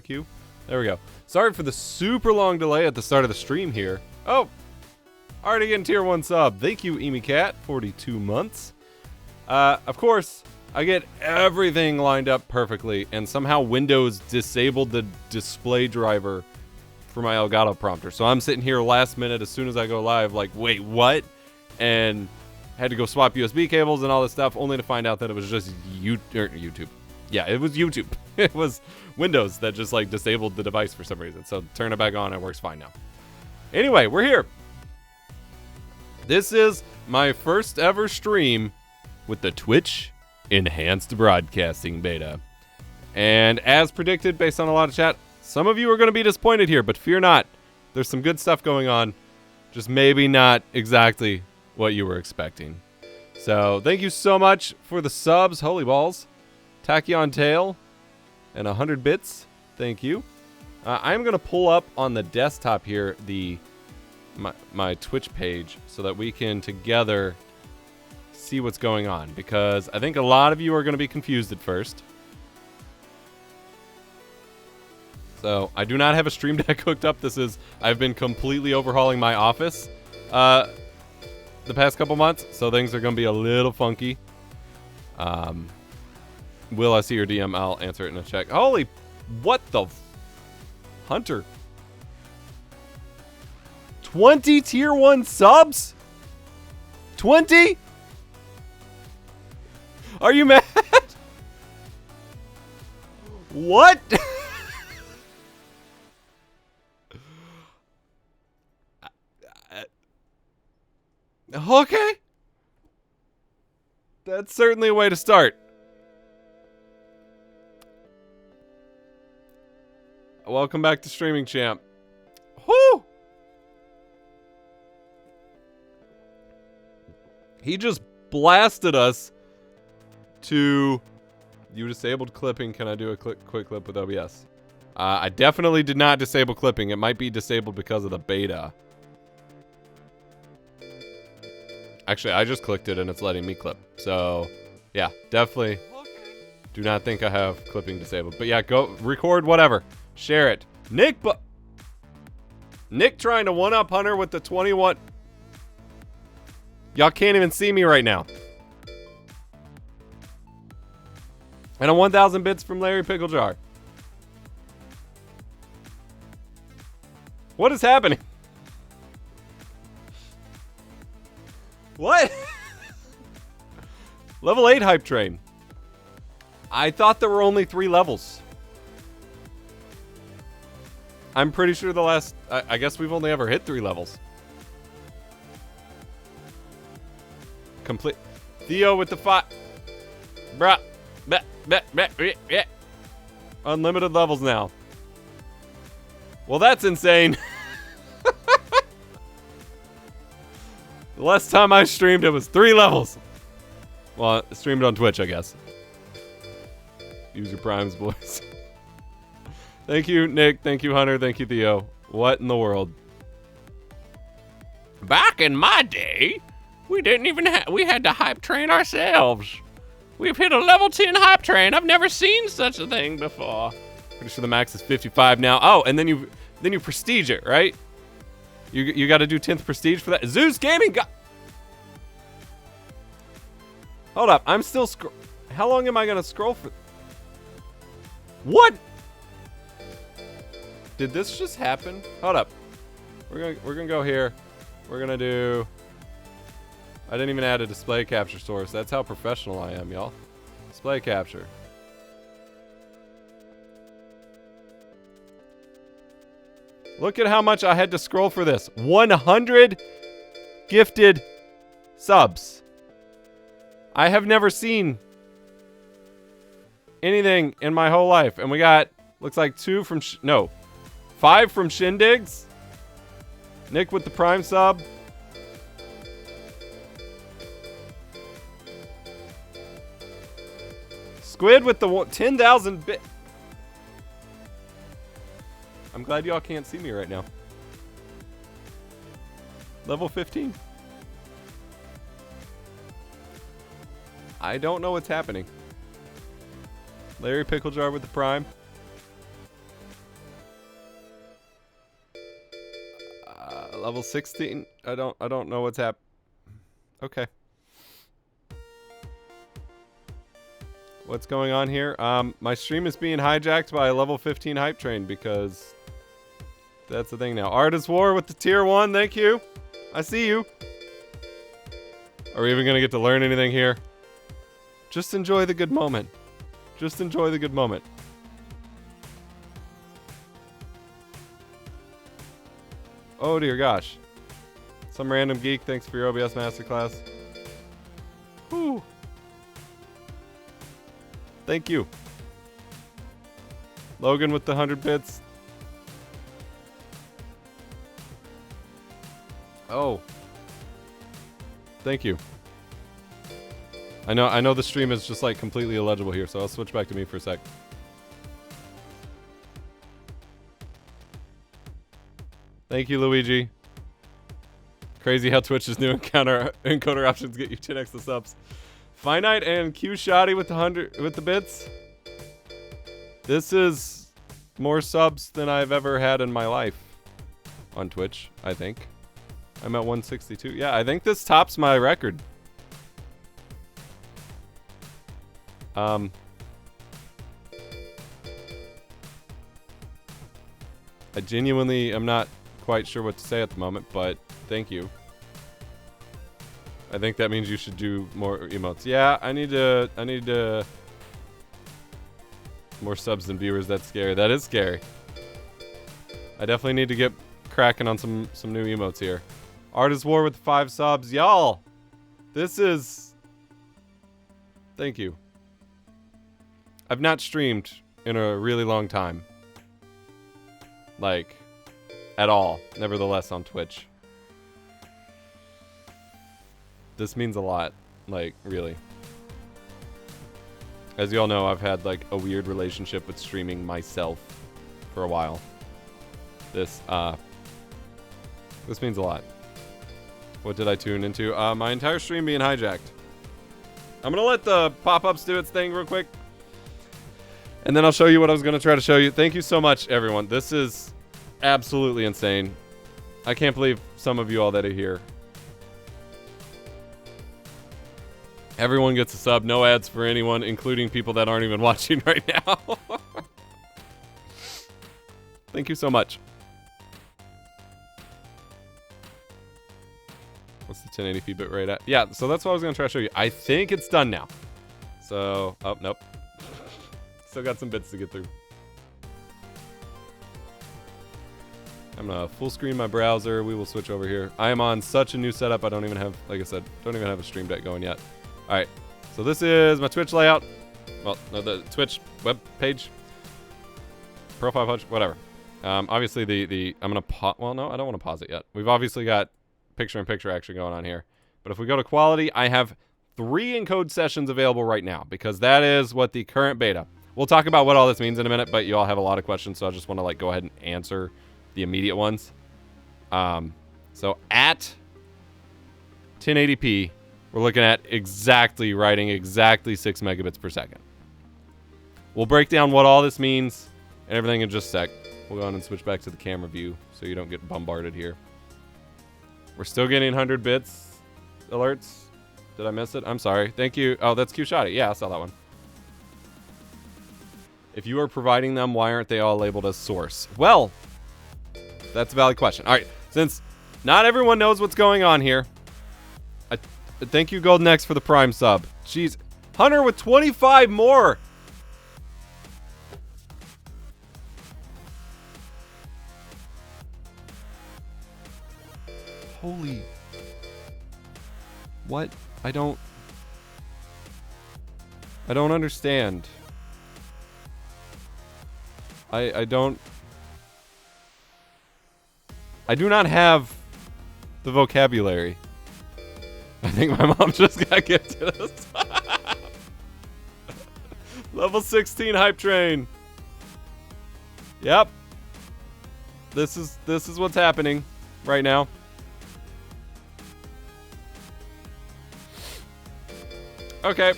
Q. There we go. Sorry for the super long delay at the start of the stream here. Oh, already getting tier 1 sub. Thank you, EmyCat, 42 months. Of course, I get everything lined up perfectly, and somehow Windows disabled the display driver for my Elgato prompter. So I'm sitting here last minute as soon as I go live, like, wait, what? And had to go swap USB cables and all this stuff, only to find out that it was just YouTube. Yeah, it was YouTube. It was Windows that just like disabled the device for some reason. So turn it back on, it works fine now. Anyway, we're here. This is my first ever stream with the Twitch Enhanced Broadcasting Beta. And as predicted, based on a lot of chat, some of you are going to be disappointed here, but fear not. There's some good stuff going on. Just maybe not exactly what you were expecting. So thank you so much for the subs. Holy balls. Tachyon Tail and 100 bits. Thank you. I'm going to pull up on the desktop here my Twitch page so that we can together see what's going on, because I think a lot of you are going to be confused at first. So I do not have a Stream Deck hooked up. I've been completely overhauling my office the past couple months, so things are going to be a little funky. Will I see your DM? I'll answer it in a check. Holy, what the Hunter. 20 tier 1 subs? 20? Are you mad? What? Okay. That's certainly a way to start. Welcome back to Streaming Champ. Whoo! He just blasted us to... You disabled clipping. Can I do a quick clip with OBS? I definitely did not disable clipping. It might be disabled because of the beta. Actually, I just clicked it and it's letting me clip. So, yeah, definitely do not think I have clipping disabled. But yeah, go record whatever. Share it. Nick trying to one-up Hunter with the 21. Y'all can't even see me right now. And a 1,000 bits from Larry Picklejar. What is happening? What? Level 8 hype train. I thought there were only 3 levels. I'm pretty sure the last... I guess we've only ever hit 3 levels. Complete. Theo with the 5. Bruh. Unlimited levels now. Well, that's insane. The last time I streamed, it was 3 levels. Well, I streamed on Twitch, I guess. Use your primes, boys. Thank you, Nick. Thank you, Hunter. Thank you, Theo. What in the world? Back in my day, we didn't even we had to hype train ourselves. We've hit a level 10 hype train. I've never seen such a thing before. Pretty sure the max is 55 now. Oh, and then you prestige it, right? You got to do 10th prestige for that. Zeus Gaming got... Hold up, I'm still how long am I going to scroll for? What? Did this just happen? Hold up. We're going to go here. We're going to do... I didn't even add a display capture source. That's how professional I am, y'all. Display capture. Look at how much I had to scroll for this. 100 gifted subs. I have never seen anything in my whole life. And we got, looks like 2 from, 5 from Shindigs. Nick with the Prime sub. Squid with the 10,000 bit. I'm glad y'all can't see me right now. Level 15. I don't know what's happening. Larry Picklejar with the Prime. Level 16. I don't know what's happening. Okay. What's going on here? My stream is being hijacked by a level 15 hype train because that's the thing now. Artist War with the tier 1. Thank you. I see you. Are we even going to get to learn anything here? Just enjoy the good moment. Just enjoy the good moment. Oh dear gosh. Some random geek, thanks for your OBS masterclass. Whew. Thank you. Logan with the 100 bits. Oh. Thank you. I know the stream is just like completely illegible here, so I'll switch back to me for a sec. Thank you, Luigi. Crazy how Twitch's new encoder options get you 10x the subs. Finite and Q Shoddy with the 100 with the bits. This is more subs than I've ever had in my life on Twitch, I think. I'm at 162. Yeah, I think this tops my record. I genuinely am not quite sure what to say at the moment, but thank you. I think that means you should do more emotes. Yeah, I need to more subs than viewers. That's scary. That is scary. I definitely need to get cracking on some new emotes here. Artist War with 5 subs. Y'all, this is... Thank you. I've not streamed in a really long time. Like, at all. Nevertheless, on Twitch. This means a lot. Like, really. As you all know, I've had, like, a weird relationship with streaming myself for a while. This means a lot. What did I tune into? My entire stream being hijacked. I'm gonna let the pop-ups do its thing real quick. And then I'll show you what I was gonna try to show you. Thank you so much, everyone. This is absolutely insane. I can't believe some of you all that are here. Everyone gets a sub. No ads for anyone, including people that aren't even watching right now. Thank you so much. What's the 1080p bit rate at? Yeah, so that's what I was going to try to show you. I think it's done now. So, oh, nope. Still got some bits to get through. I'm going to full screen my browser. We will switch over here. I am on such a new setup. I don't even have, like I said, don't even have a stream deck going yet. All right, so this is my Twitch layout. Well, no, the Twitch web page. Profile page, whatever. Obviously, I'm going to pause. Well, no, I don't want to pause it yet. We've obviously got picture-in-picture action going on here. But if we go to quality, I have 3 encode sessions available right now because that is what the current beta. We'll talk about what all this means in a minute, but you all have a lot of questions, so I just want to like go ahead and answer the immediate ones. So at 1080p, we're looking at writing exactly 6 megabits per second. We'll break down what all this means and everything in just a sec. We'll go on and switch back to the camera view so you don't get bombarded here. We're still getting 100 bits alerts. Did I miss it? I'm sorry. Thank you. Oh, that's Q-Shotty. Yeah, I saw that one. If you are providing them, why aren't they all labeled as source? Well, that's a valid question. All right, since not everyone knows what's going on here, thank you, Golden X, for the Prime sub. Jeez. Hunter with 25 more. Holy. What? I don't understand. I do not have the vocabulary. I think my mom just got gifted us. Level 16 hype train. Yep. This is what's happening right now. Okay.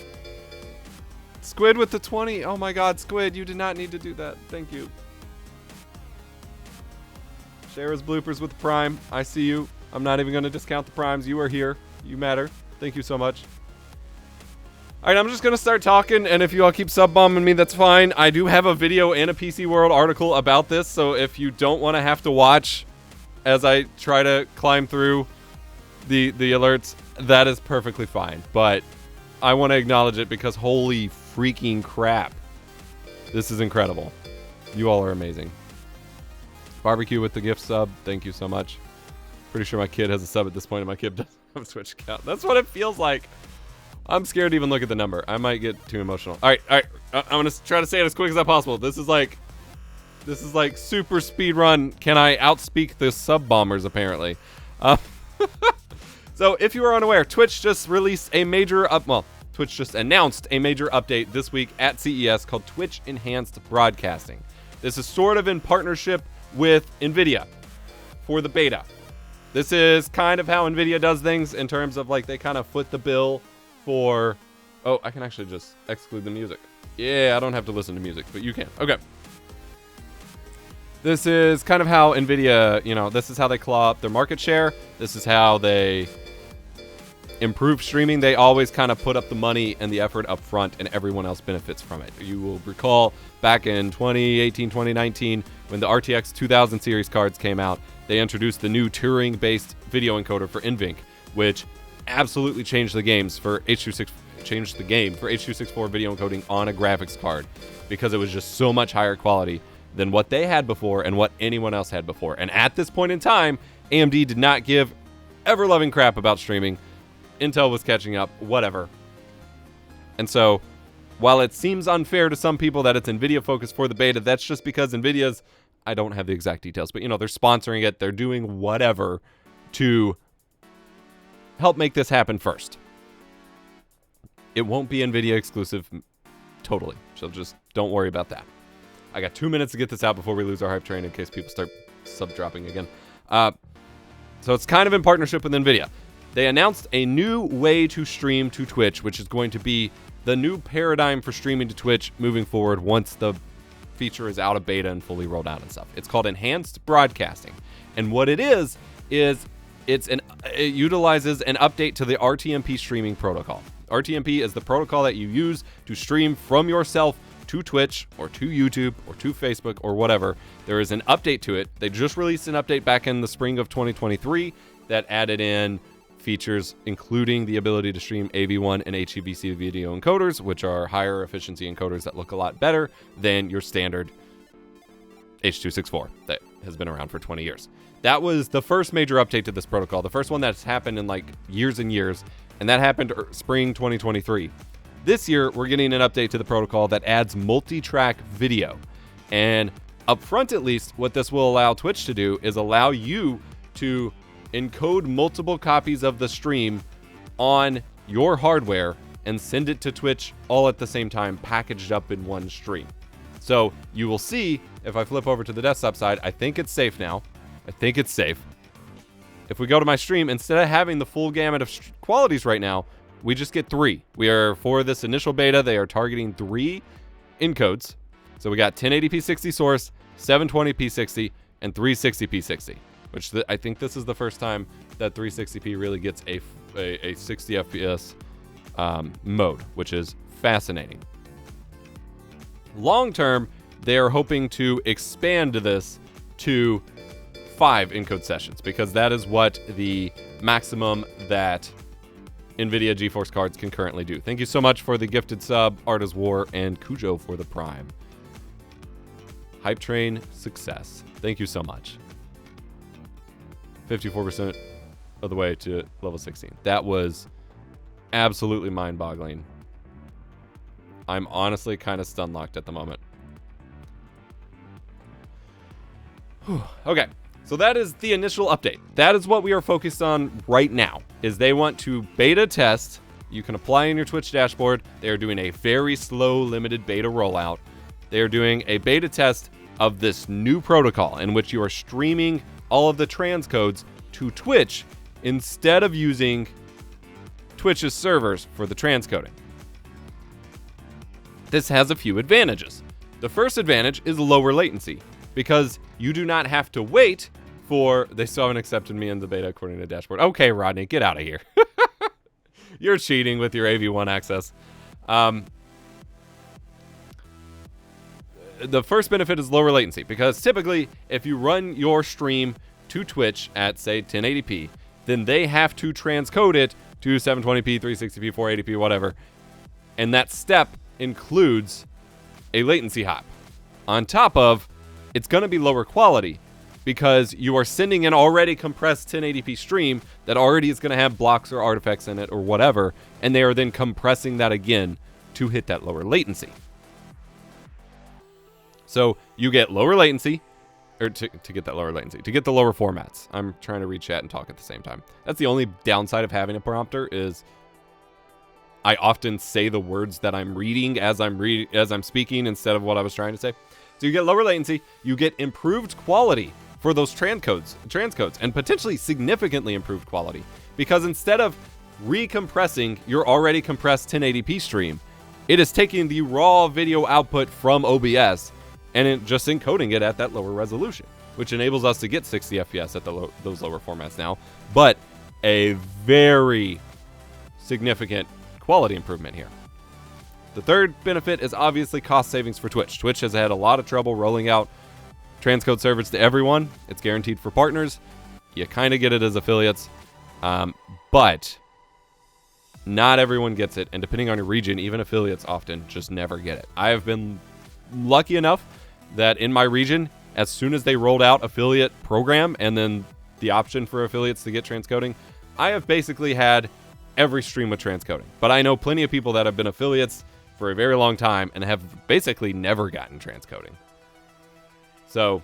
Squid with the 20. Oh my god, Squid, you did not need to do that. Thank you. Share his bloopers with Prime. I see you. I'm not even going to discount the Primes. You are here. You matter. Thank you so much. All right, I'm just going to start talking, and if you all keep sub-bombing me, that's fine. I do have a video and a PC World article about this, so if you don't want to have to watch as I try to climb through the alerts, that is perfectly fine. But I want to acknowledge it because holy freaking crap. This is incredible. You all are amazing. Barbecue with the gift sub. Thank you so much. Pretty sure my kid has a sub at this point, and my kid doesn't have a Twitch account. That's what it feels like. I'm scared to even look at the number. I might get too emotional. All right. I'm gonna try to say it as quick as possible. This is like super speed run. Can I outspeak the sub bombers? Apparently. So if you are unaware, Twitch just released a major Twitch just announced a major update this week at CES called Twitch Enhanced Broadcasting. This is sort of in partnership with NVIDIA for the beta. This is kind of how NVIDIA does things in terms of like they kind of foot the bill for... Oh, I can actually just exclude the music. Yeah, I don't have to listen to music, but you can. Okay. This is kind of how NVIDIA, this is how they claw up their market share. This is how they improve streaming. They always kind of put up the money and the effort up front, and everyone else benefits from it. You will recall back in 2018, 2019, when the RTX 2000 series cards came out, they introduced the new Turing-based video encoder for NVENC, which absolutely changed the game for H.264 video encoding on a graphics card, because it was just so much higher quality than what they had before and what anyone else had before. And at this point in time, AMD did not give ever-loving crap about streaming. Intel was catching up, whatever. And so, while it seems unfair to some people that it's NVIDIA focused for the beta, that's just because NVIDIA's, I don't have the exact details, but they're sponsoring it, they're doing whatever to help make this happen first. It won't be NVIDIA exclusive totally, so just don't worry about that. I got 2 minutes to get this out before we lose our hype train in case people start sub-dropping again. So it's kind of in partnership with NVIDIA. They announced a new way to stream to Twitch, which is going to be the new paradigm for streaming to Twitch moving forward once the feature is out of beta and fully rolled out and stuff. It's called Enhanced Broadcasting. And what it is it utilizes an update to the RTMP streaming protocol. RTMP is the protocol that you use to stream from yourself to Twitch or to YouTube or to Facebook or whatever. There is an update to it. They just released an update back in the spring of 2023 that added in features including the ability to stream AV1 and HEVC video encoders, which are higher efficiency encoders that look a lot better than your standard H.264 that has been around for 20 years. That was the first major update to this protocol, the first one that's happened in like years and years, and that happened spring 2023. This year, we're getting an update to the protocol that adds multi-track video. And up front, at least, what this will allow Twitch to do is allow you to encode multiple copies of the stream on your hardware and send it to Twitch all at the same time, packaged up in one stream. So you will see, if I flip over to the desktop side, I think it's safe now. I think it's safe. If we go to my stream, instead of having the full gamut of qualities right now, we just get 3. We are, for this initial beta, they are targeting 3 encodes. So we got 1080p 60 source, 720p 60, and 360p 60. Which I think this is the first time that 360p really gets a 60 FPS mode, which is fascinating. Long term, they are hoping to expand this to 5 encode sessions, because that is what the maximum that NVIDIA GeForce cards can currently do. Thank you so much for the gifted sub, Art is War, and Cujo for the Prime. Hype train success. Thank you so much. 54% of the way to level 16. That was absolutely mind-boggling. I'm honestly kind of stun-locked at the moment. Whew. Okay, so that is the initial update. That is what we are focused on right now, is they want to beta test. You can apply in your Twitch dashboard. They are doing a very slow, limited beta rollout. They are doing a beta test of this new protocol in which you are streaming all of the transcodes to Twitch instead of using Twitch's servers for the transcoding. This has a few advantages. The first advantage is lower latency, because you do not have to wait They still haven't accepted me in the beta according to dashboard. Okay, Rodney, get out of here. You're cheating with your AV1 access. The first benefit is lower latency, because typically if you run your stream to Twitch at, say, 1080p, then they have to transcode it to 720p, 360p, 480p, whatever. And that step includes a latency hop. On top of, it's going to be lower quality because you are sending an already compressed 1080p stream that already is going to have blocks or artifacts in it or whatever, and they are then compressing that again to hit that lower latency. So you get lower latency, or to get that lower latency, to get the lower formats. I'm trying to read chat and talk at the same time. That's the only downside of having a prompter is I often say the words that I'm reading as I'm speaking instead of what I was trying to say. So you get lower latency, you get improved quality for those transcodes, and potentially significantly improved quality, because instead of recompressing your already compressed 1080p stream, it is taking the raw video output from OBS and just encoding it at that lower resolution, which enables us to get 60 FPS at those lower formats now, but a very significant quality improvement here. The third benefit is obviously cost savings for Twitch. Twitch has had a lot of trouble rolling out transcode servers to everyone. It's guaranteed for partners. You kind of get it as affiliates, but not everyone gets it, and depending on your region, even affiliates often just never get it. I have been lucky enough that in my region, as soon as they rolled out affiliate program and then the option for affiliates to get transcoding, I have basically had every stream with transcoding. But I know plenty of people that have been affiliates for a very long time and have basically never gotten transcoding. So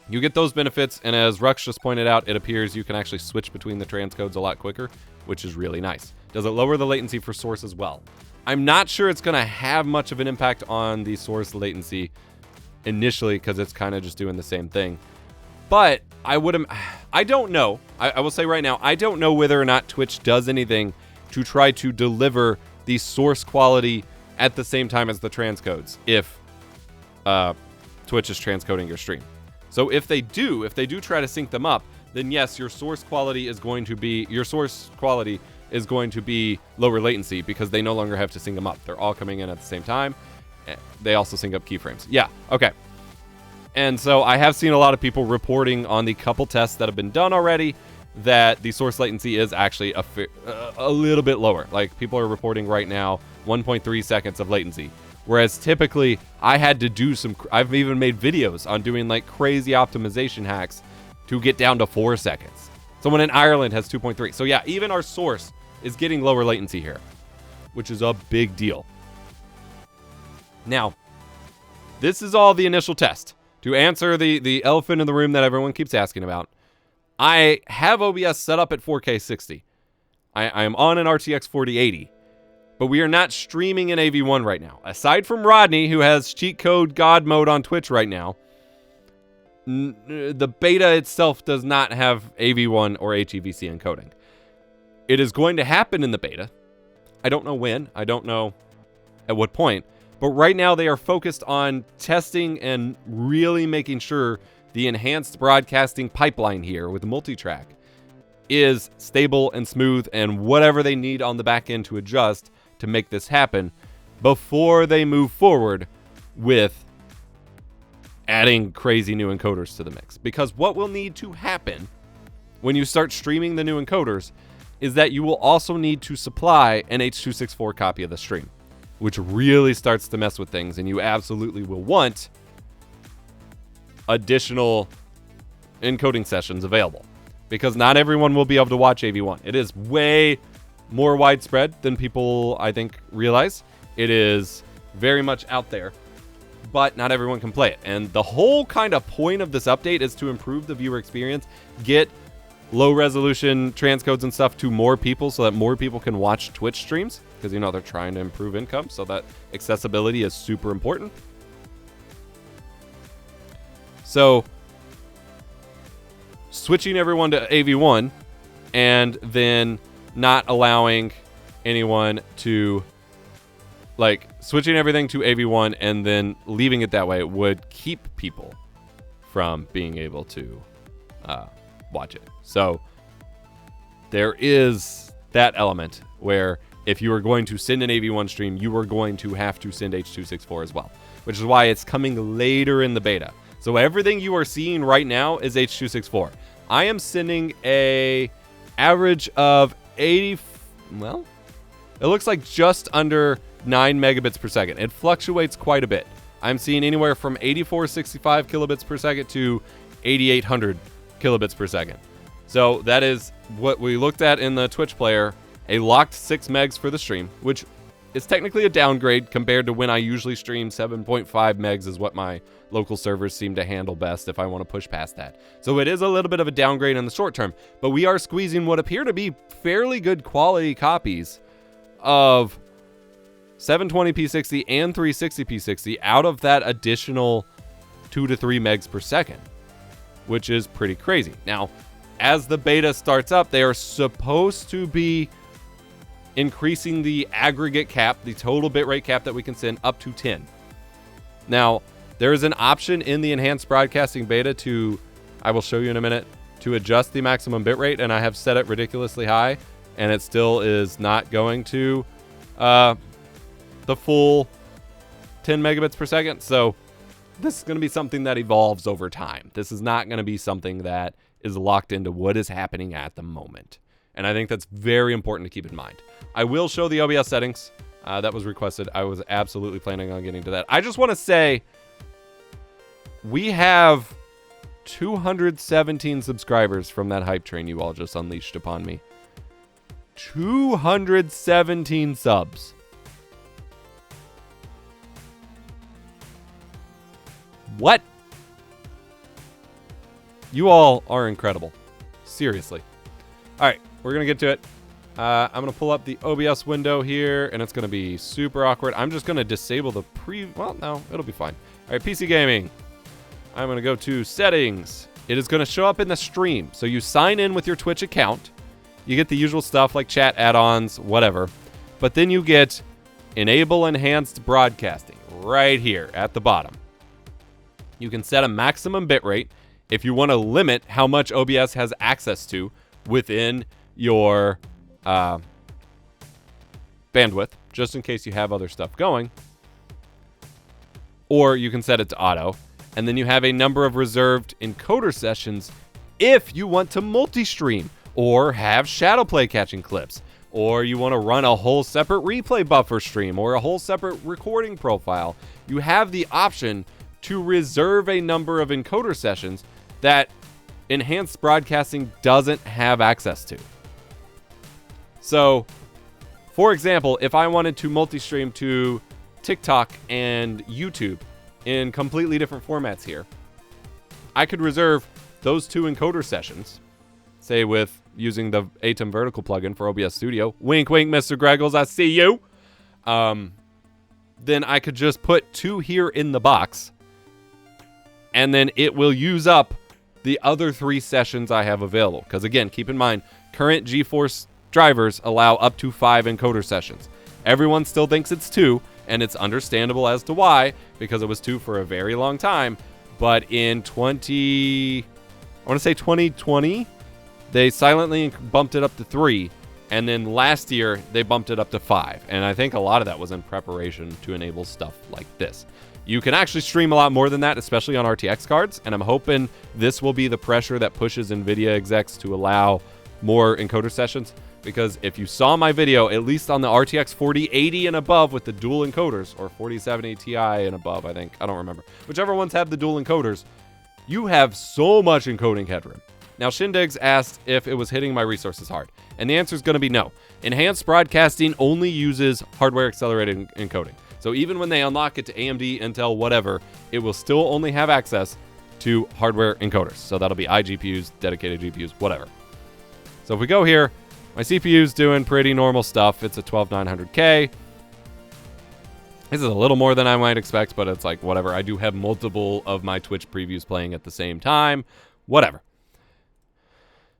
you get those benefits, and as Rux just pointed out, it appears you can actually switch between the transcodes a lot quicker, which is really nice. Does it lower the latency for source as well? I'm not sure it's going to have much of an impact on the source latency initially, because it's kind of just doing the same thing. But I don't know. I will say right now, I don't know whether or not Twitch does anything to try to deliver the source quality at the same time as the transcodes if Twitch is transcoding your stream. So if they do try to sync them up, then yes, your source quality is going to be lower latency because they no longer have to sync them up. They're all coming in at the same time. They also sync up keyframes. Yeah, okay. And so I have seen a lot of people reporting on the couple tests that have been done already that the source latency is actually a little bit lower. Like, people are reporting right now 1.3 seconds of latency. Whereas typically I've even made videos on doing like crazy optimization hacks to get down to 4 seconds. Someone in Ireland has 2.3. So yeah, even our source is getting lower latency here, which is a big deal. Now, this is all the initial test. To answer the elephant in the room that everyone keeps asking about, I have OBS set up at 4K 60. I am on an RTX 4080, but we are not streaming in AV1 right now. Aside from Rodney, who has cheat code God mode on Twitch right now, the beta itself does not have AV1 or HEVC encoding. It is going to happen in the beta. I don't know when. I don't know at what point. But right now they are focused on testing and really making sure the enhanced broadcasting pipeline here with multitrack is stable and smooth, and whatever they need on the back end to adjust to make this happen before they move forward with adding crazy new encoders to the mix. Because what will need to happen when you start streaming the new encoders is that you will also need to supply an H.264 copy of the stream, which really starts to mess with things, and you absolutely will want additional encoding sessions available, because not everyone will be able to watch AV1. It is way more widespread than people, I think, realize. It is very much out there, but not everyone can play it. And the whole kind of point of this update is to improve the viewer experience, get low resolution transcodes and stuff to more people so that more people can watch Twitch streams, because, you know, they're trying to improve income, so that accessibility is super important. So switching everyone to AV1 and then not allowing anyone to, like, switching everything to AV1 and then leaving it that way would keep people from being able to watch it. So there is that element where if you are going to send an AV1 stream, you are going to have to send H.264 as well, which is why it's coming later in the beta. So everything you are seeing right now is H.264. I am sending a average of 80, well, it looks like just under 9 megabits per second. It fluctuates quite a bit. I'm seeing anywhere from 8465 kilobits per second to 8800 kilobits per second. So that is what we looked at in the Twitch player, a locked 6 megs for the stream, which is technically a downgrade compared to when I usually stream. 7.5 megs is what my local servers seem to handle best if I want to push past that. So it is a little bit of a downgrade in the short term, but we are squeezing what appear to be fairly good quality copies of 720p60 and 360p60 out of that additional 2 to 3 megs per second, which is pretty crazy. Now, as the beta starts up, they are supposed to be increasing the aggregate cap, the total bitrate cap that we can send up to 10. Now, there is an option in the enhanced broadcasting beta to, I will show you in a minute, to adjust the maximum bitrate, and I have set it ridiculously high, and it still is not going to the full 10 megabits per second. So this is going to be something that evolves over time. This is not going to be something that is locked into what is happening at the moment. And I think that's very important to keep in mind. I will show the OBS settings that was requested. I was absolutely planning on getting to that. I just want to say we have 217 subscribers from that hype train you all just unleashed upon me. 217 subs. What? You all are incredible. Seriously. All right, we're going to get to it. I'm going to pull up the OBS window here, and it's going to be super awkward. I'm just going to disable the well, no, it'll be fine. All right, PC Gaming. I'm going to go to Settings. It is going to show up in the stream. So you sign in with your Twitch account. You get the usual stuff like chat, add-ons, whatever. But then you get Enable Enhanced Broadcasting right here at the bottom. You can set a maximum bitrate if you want to limit how much OBS has access to within your bandwidth, just in case you have other stuff going. Or you can set it to auto. And then you have a number of reserved encoder sessions if you want to multi-stream or have shadow play catching clips, or you want to run a whole separate replay buffer stream or a whole separate recording profile. You have the option to reserve a number of encoder sessions that enhanced broadcasting doesn't have access to. So, for example, if I wanted to multi-stream to TikTok and YouTube in completely different formats here, I could reserve those 2 encoder sessions, say with using the ATEM vertical plugin for OBS Studio. Wink, wink, Mr. Greggles, I see you. Then I could just put 2 here in the box, and then it will use up the other 3 sessions I have available. Because again, keep in mind, current GeForce drivers allow up to 5 encoder sessions. Everyone still thinks it's 2, and it's understandable as to why, because it was 2 for a very long time. But in 2020, they silently bumped it up to 3, and then last year they bumped it up to 5. And I think a lot of that was in preparation to enable stuff like this. You can actually stream a lot more than that, especially on RTX cards, and I'm hoping this will be the pressure that pushes NVIDIA execs to allow more encoder sessions, because if you saw my video, at least on the RTX 4080 and above with the dual encoders, or 4070 Ti and above, I think, I don't remember, whichever ones have the dual encoders, you have so much encoding headroom. Now, Shindigs asked if it was hitting my resources hard, and the answer is going to be no. Enhanced broadcasting only uses hardware accelerated encoding. So even when they unlock it to AMD, Intel, whatever, it will still only have access to hardware encoders. So that'll be iGPUs, dedicated GPUs, whatever. So if we go here, my CPU's doing pretty normal stuff. It's a 12900K. This is a little more than I might expect, but it's like, whatever. I do have multiple of my Twitch previews playing at the same time. Whatever.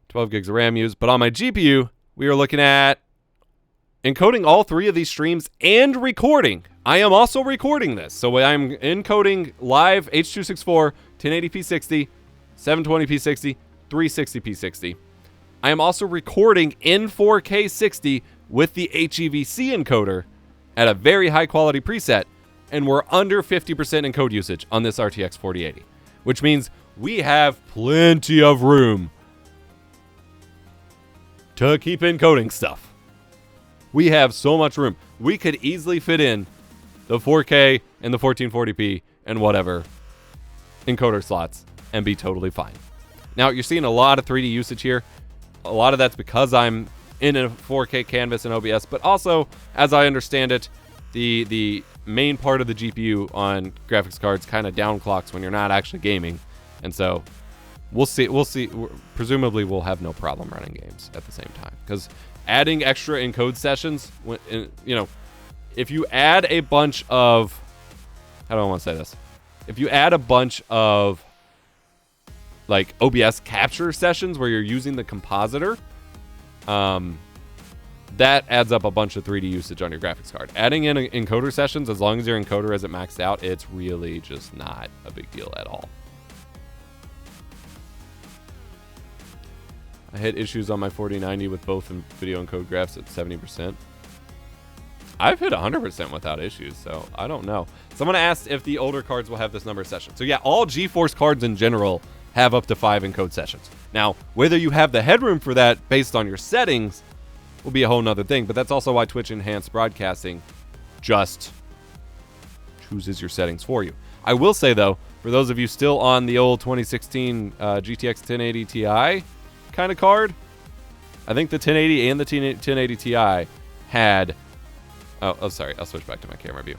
12 gigs of RAM used. But on my GPU, we are looking at encoding all 3 of these streams and recording. I am also recording this. So I'm encoding live H.264, 1080p60, 720p60, 360p60. I am also recording in 4K 60 with the HEVC encoder at a very high quality preset, and we're under 50% encode usage on this RTX 4080, which means we have plenty of room to keep encoding stuff. We have so much room. We could easily fit in the 4K and the 1440p and whatever encoder slots and be totally fine. Now, you're seeing a lot of 3D usage here. A lot of that's because I'm in a 4K canvas in OBS, but also, as I understand it, the main part of the GPU on graphics cards kind of downclocks when you're not actually gaming. And so we'll see. Presumably, we'll have no problem running games at the same time, because adding extra encode sessions, if you add a bunch of, how do I want to say this? If you add a bunch of like OBS capture sessions where you're using the compositor, that adds up a bunch of 3D usage on your graphics card. Adding in encoder sessions, as long as your encoder isn't maxed out, it's really just not a big deal at all. I hit issues on my 4090 with both video encode graphs at 70%. I've hit 100% without issues, so I don't know. Someone asked if the older cards will have this number of sessions. So yeah, all GeForce cards in general have up to 5 encode sessions. Now, whether you have the headroom for that based on your settings will be a whole nother thing, but that's also why Twitch Enhanced Broadcasting just chooses your settings for you. I will say, though, for those of you still on the old 2016 GTX 1080 Ti kind of card, I think the 1080 and the 1080 Ti had... Oh, sorry. I'll switch back to my camera view.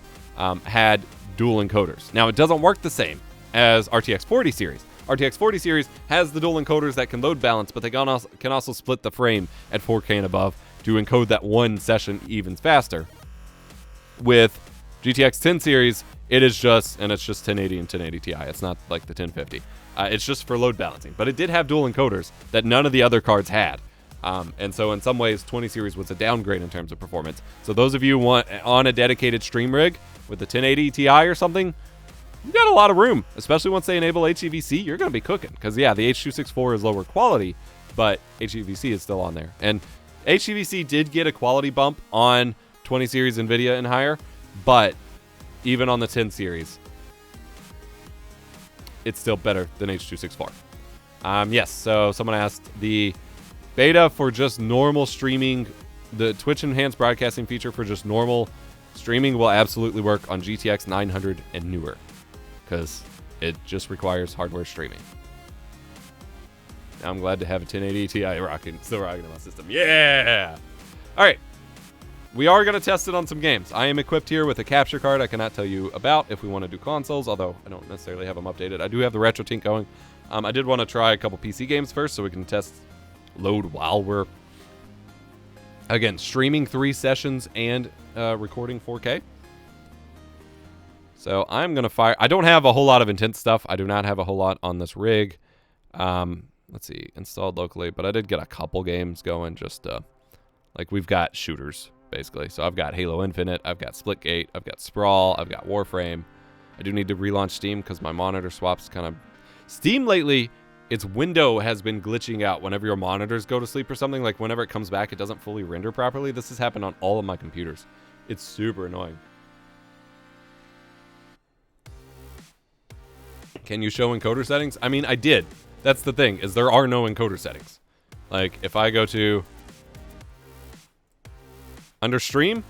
Had dual encoders. Now, it doesn't work the same as RTX 40 series. RTX 40 series has the dual encoders that can load balance, but they can also split the frame at 4K and above to encode that one session even faster. With GTX 10 series, it's just 1080 and 1080 Ti. It's not like the 1050. It's just for load balancing. But it did have dual encoders that none of the other cards had. And so in some ways, 20 series was a downgrade in terms of performance. So those of you on a dedicated stream rig with the 1080 Ti or something, you got a lot of room, especially once they enable HEVC. You're going to be cooking, because yeah, the H.264 is lower quality, but HEVC is still on there. And HEVC did get a quality bump on 20 series NVIDIA and higher, but even on the 10 series, it's still better than H.264. Yes, so someone asked, the beta for just normal streaming, the Twitch Enhanced Broadcasting feature for just normal streaming will absolutely work on GTX 900 and newer, because it just requires hardware streaming. Now I'm glad to have a 1080 Ti still rocking in my system. Yeah! All right. We are going to test it on some games. I am equipped here with a capture card I cannot tell you about if we want to do consoles, although I don't necessarily have them updated. I do have the RetroTink going. I did want to try a couple PC games first so we can test load while we're, again, streaming 3 sessions and recording 4K. So I'm going to fire... I don't have a whole lot of intense stuff. I do not have a whole lot on this rig. Let's see, installed locally, but I did get a couple games going, just like we've got shooters, basically. So I've got Halo Infinite, I've got Splitgate, I've got Sprawl, I've got Warframe. I do need to relaunch Steam because my monitor swaps kind of... Steam lately, its window has been glitching out whenever your monitors go to sleep or something. Like whenever it comes back, it doesn't fully render properly. This has happened on all of my computers. It's super annoying. Can you show encoder settings? I mean, I did. That's the thing, is there are no encoder settings. Like, if I go to under stream,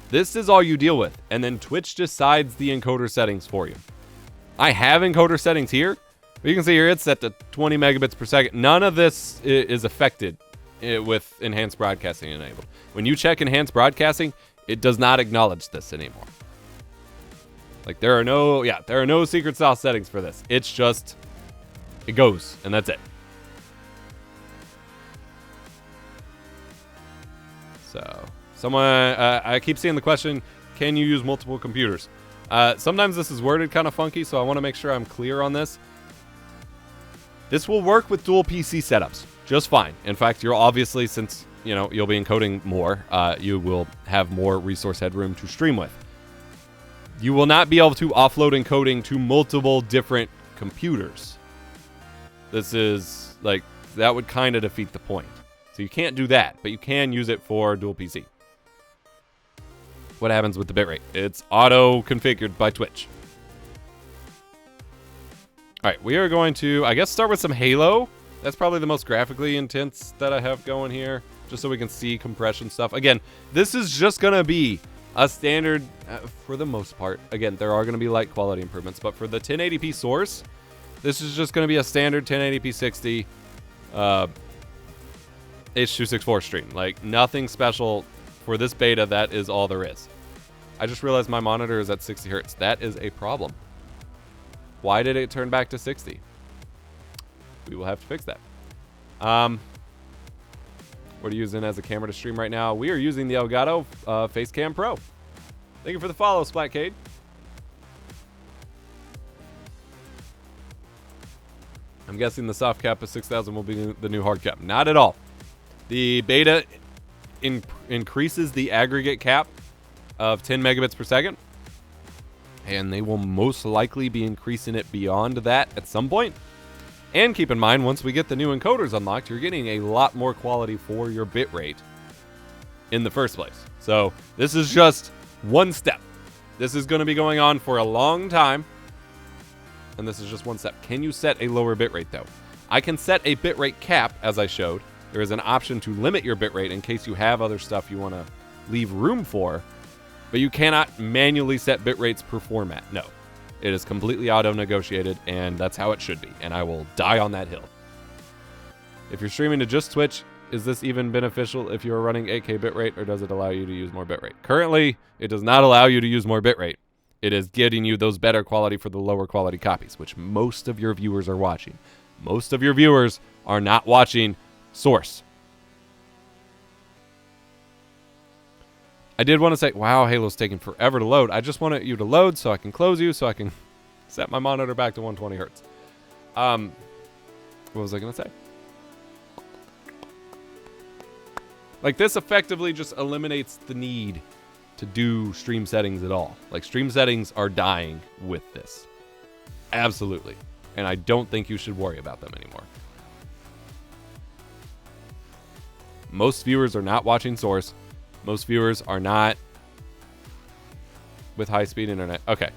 this is all you deal with. And then Twitch decides the encoder settings for you. I have encoder settings here. But you can see here it's set to 20 megabits per second. None of this is affected with enhanced broadcasting enabled. When you check enhanced broadcasting, it does not acknowledge this anymore. Like, there are no secret sauce settings for this. It's just, it goes, and that's it. So, I keep seeing the question, can you use multiple computers? Sometimes this is worded kind of funky, so I want to make sure I'm clear on this. This will work with dual PC setups just fine. In fact, you're obviously, since you'll be encoding more, you will have more resource headroom to stream with. You will not be able to offload encoding to multiple different computers. This is like that would kind of defeat the point. So you can't do that, but you can use it for dual PC. What happens with the bitrate? It's auto-configured by Twitch. All right, we are going to, I guess, start with some Halo. That's probably the most graphically intense that I have going here, just so we can see compression stuff. Again, this is just going to be a standard, for the most part. Again, there are going to be light quality improvements, but for the 1080p source, this is just going to be a standard 1080p 60 H.264 stream. Like, nothing special for this beta. That is all there is. I just realized my monitor is at 60 hertz. That is a problem. Why did it turn back to 60? We will have to fix that. What are you using as a camera to stream right now? We are using the Elgato Facecam Pro. Thank you for the follow, Splatcade. I'm guessing the soft cap of 6,000 will be the new hard cap. Not at all. The beta increases the aggregate cap of 10 megabits per second. And they will most likely be increasing it beyond that at some point. And keep in mind, once we get the new encoders unlocked, you're getting a lot more quality for your bitrate in the first place. So this is just one step. This is going to be going on for a long time. And this is just one step. Can you set a lower bitrate, though? I can set a bitrate cap, as I showed. There is an option to limit your bitrate in case you have other stuff you want to leave room for. But you cannot manually set bitrates per format. No. It is completely auto-negotiated, and that's how it should be. And I will die on that hill. If you're streaming to just Twitch, is this even beneficial if you're running 8K bitrate, or does it allow you to use more bitrate? Currently, it does not allow you to use more bitrate. It is getting you those better quality for the lower quality copies, which most of your viewers are watching. Most of your viewers are not watching Source. I did want to say, wow, Halo's taking forever to load. I just wanted you to load so I can close you, so I can set my monitor back to 120 hertz. What was I going to say? Like, this effectively just eliminates the need to do stream settings at all. Like, stream settings are dying with this. Absolutely. And I don't think you should worry about them anymore. Most viewers are not watching Source. Most viewers are not with high-speed internet. Okay.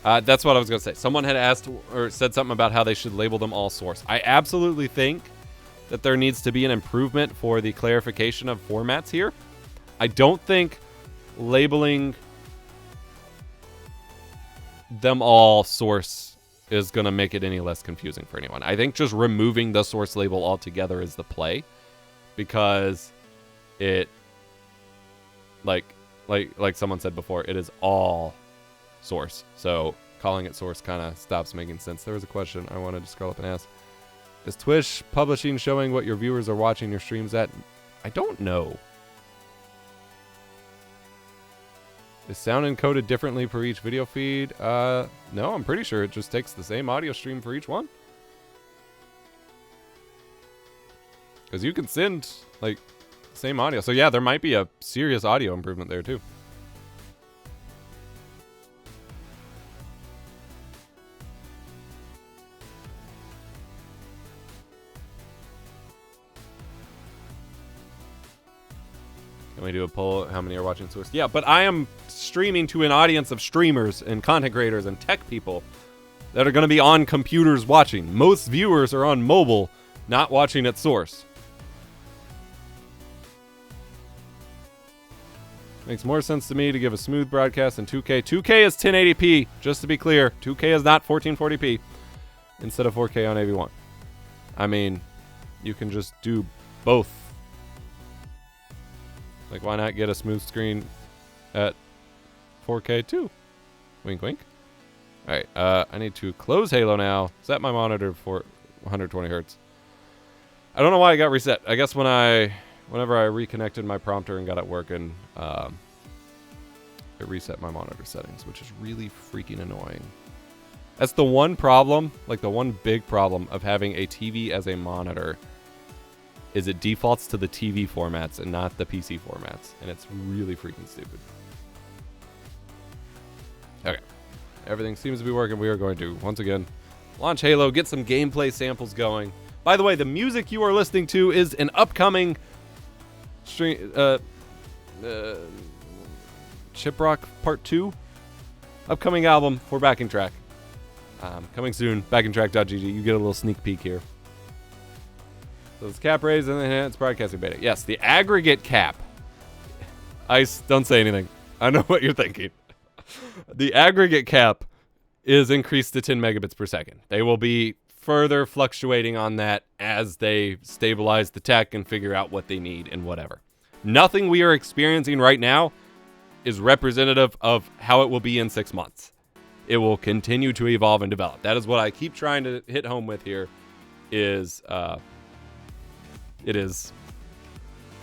That's what I was going to say. Someone had asked or said something about how they should label them all Source. I absolutely think that there needs to be an improvement for the clarification of formats here. I don't think labeling them all Source is going to make it any less confusing for anyone. I think just removing the Source label altogether is the play, because it, like someone said before, it is all Source. So calling it Source kind of stops making sense. There was a question I wanted to scroll up and ask. Is Twitch publishing showing what your viewers are watching your streams at? I don't know. Is sound encoded differently per each video feed? No, I'm pretty sure it just takes the same audio stream for each one. Because you can send, like, the same audio. So yeah, there might be a serious audio improvement there too. Can we do a poll? How many are watching Source? Yeah, but I am streaming to an audience of streamers and content creators and tech people that are going to be on computers watching. Most viewers are on mobile, not watching at Source. Makes more sense to me to give a smooth broadcast in 2K. 2K is 1080p, just to be clear. 2K is not 1440p instead of 4K on AV1. I mean, you can just do both. Like, why not get a smooth screen at 4K too? Wink, wink. All right, I need to close Halo now. Set my monitor for 120 hertz. I don't know why it got reset. I guess whenever I reconnected my prompter and got it working, it reset my monitor settings, which is really freaking annoying. That's the one problem, like the one big problem of having a TV as a monitor, is it defaults to the TV formats and not the PC formats, and it's really freaking stupid. Okay, everything seems to be working. We are going to, once again, Launch Halo, get some gameplay samples going. By the way, the music you are listening to is an upcoming Chiprock Part 2 upcoming album for Backing Track. Coming soon, backingtrack.gg. You get a little sneak peek here. So it's cap raise and enhanced broadcasting beta. Yes, the aggregate cap. Ice, don't say anything. I know what you're thinking. The aggregate cap is increased to 10 megabits per second. They will be further fluctuating on that as they stabilize the tech and figure out what they need and whatever. Nothing we are experiencing right now is representative of how it will be in 6 months. It will continue to evolve and develop. That is what I keep trying to hit home with here is it is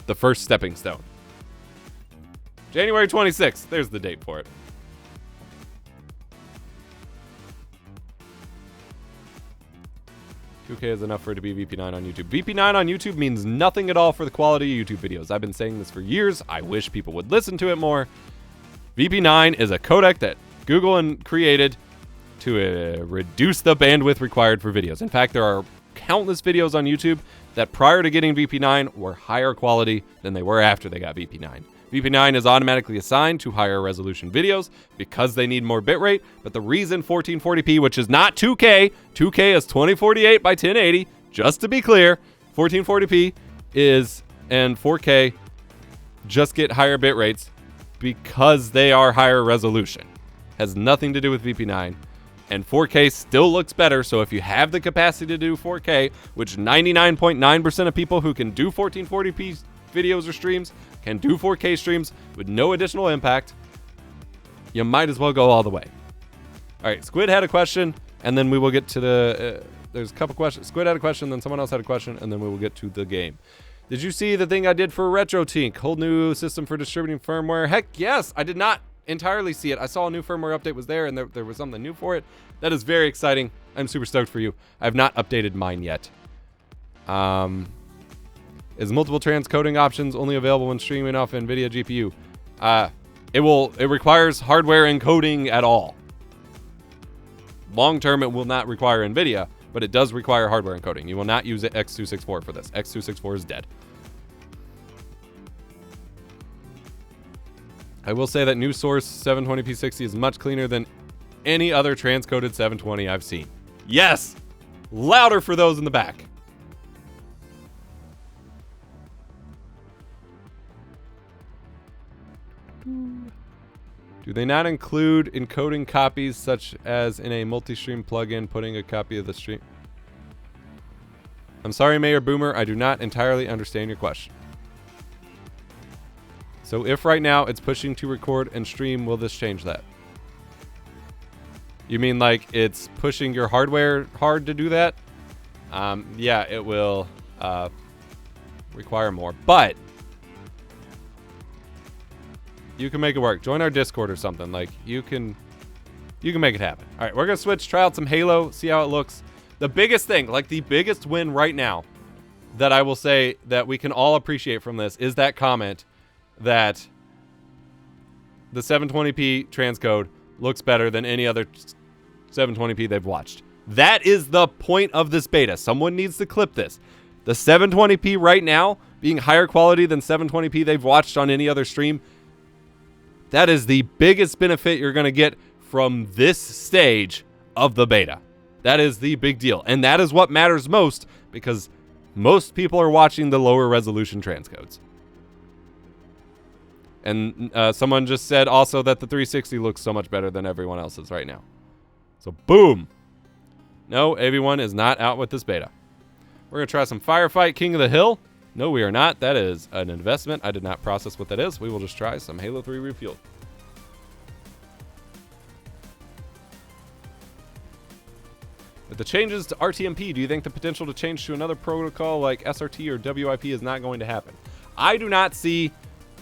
the first stepping stone. January 26th. There's the date for it. $2K is enough for it to be VP9 on YouTube. VP9 on YouTube means nothing at all for the quality of YouTube videos. I've been saying this for years. I wish people would listen to it more. VP9 is a codec that Google created to reduce the bandwidth required for videos. In fact, there are countless videos on YouTube that prior to getting VP9 were higher quality than they were after they got VP9. VP9 is automatically assigned to higher resolution videos because they need more bitrate, but the reason 1440p, which is not 2K, 2K is 2048 by 1080, just to be clear, 1440p is, and 4K just get higher bit rates because they are higher resolution. Has nothing to do with VP9. And 4K still looks better, so if you have the capacity to do 4K, which 99.9% of people who can do 1440p videos or streams can do 4K streams with no additional impact, you might as well go all the way. All right, Squid had a question, and then we will get to the... there's a couple questions. Squid had a question, then someone else had a question, and then we will get to the game. Did you see the thing I did for RetroTink? Whole new system for distributing firmware? Heck yes, I did not entirely see it. I saw a new firmware update was there, and there was something new for it. That is very exciting. I'm super stoked for you. I have not updated mine yet. Is multiple transcoding options only available when streaming off NVIDIA GPU? It requires hardware encoding at all. Long term, it will not require NVIDIA, but it does require hardware encoding. You will not use X264 for this. X264 is dead. I will say that new source 720p60 is much cleaner than any other transcoded 720 I've seen. Yes! Louder for those in the back. Do they not include encoding copies such as in a multi-stream plugin putting a copy of the stream? I'm sorry, Mayor Boomer, I do not entirely understand your question. So if right now it's pushing to record and stream, will this change that? You mean like it's pushing your hardware hard to do that? Yeah, it will require more, but you can make it work. Join our Discord or something. Like you can make it happen. All right, we're gonna switch, try out some Halo, see how it looks. The biggest thing, like the biggest win right now that I will say that we can all appreciate from this is that comment that the 720p transcode looks better than any other 720p they've watched. That is the point of this beta. Someone needs to clip this. The 720p right now being higher quality than 720p they've watched on any other stream. That is the biggest benefit you're going to get from this stage of the beta. That is the big deal. And that is what matters most because most people are watching the lower resolution transcodes. And someone just said also that the 360 looks so much better than everyone else's right now. So boom. No, everyone is not out with this beta. We're going to try some Firefight King of the Hill. No, we are not. That is an investment. I did not process what that is. We will just try some Halo 3 Refueled. With the changes to RTMP, do you think the potential to change to another protocol like SRT or WIP is not going to happen? I do not see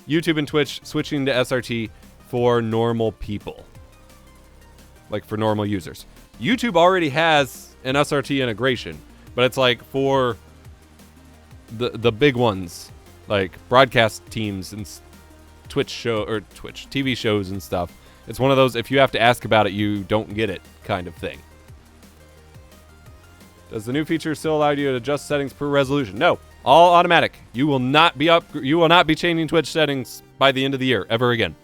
YouTube and Twitch switching to SRT for normal people. Like for normal users. YouTube already has an SRT integration, but it's like for the big ones, like broadcast teams and Twitch TV shows and stuff. It's one of those, if you have to ask about it, you don't get it kind of thing. Does the new feature still allow you to adjust settings per resolution? No, all automatic. You will not be changing Twitch settings by the end of the year ever again.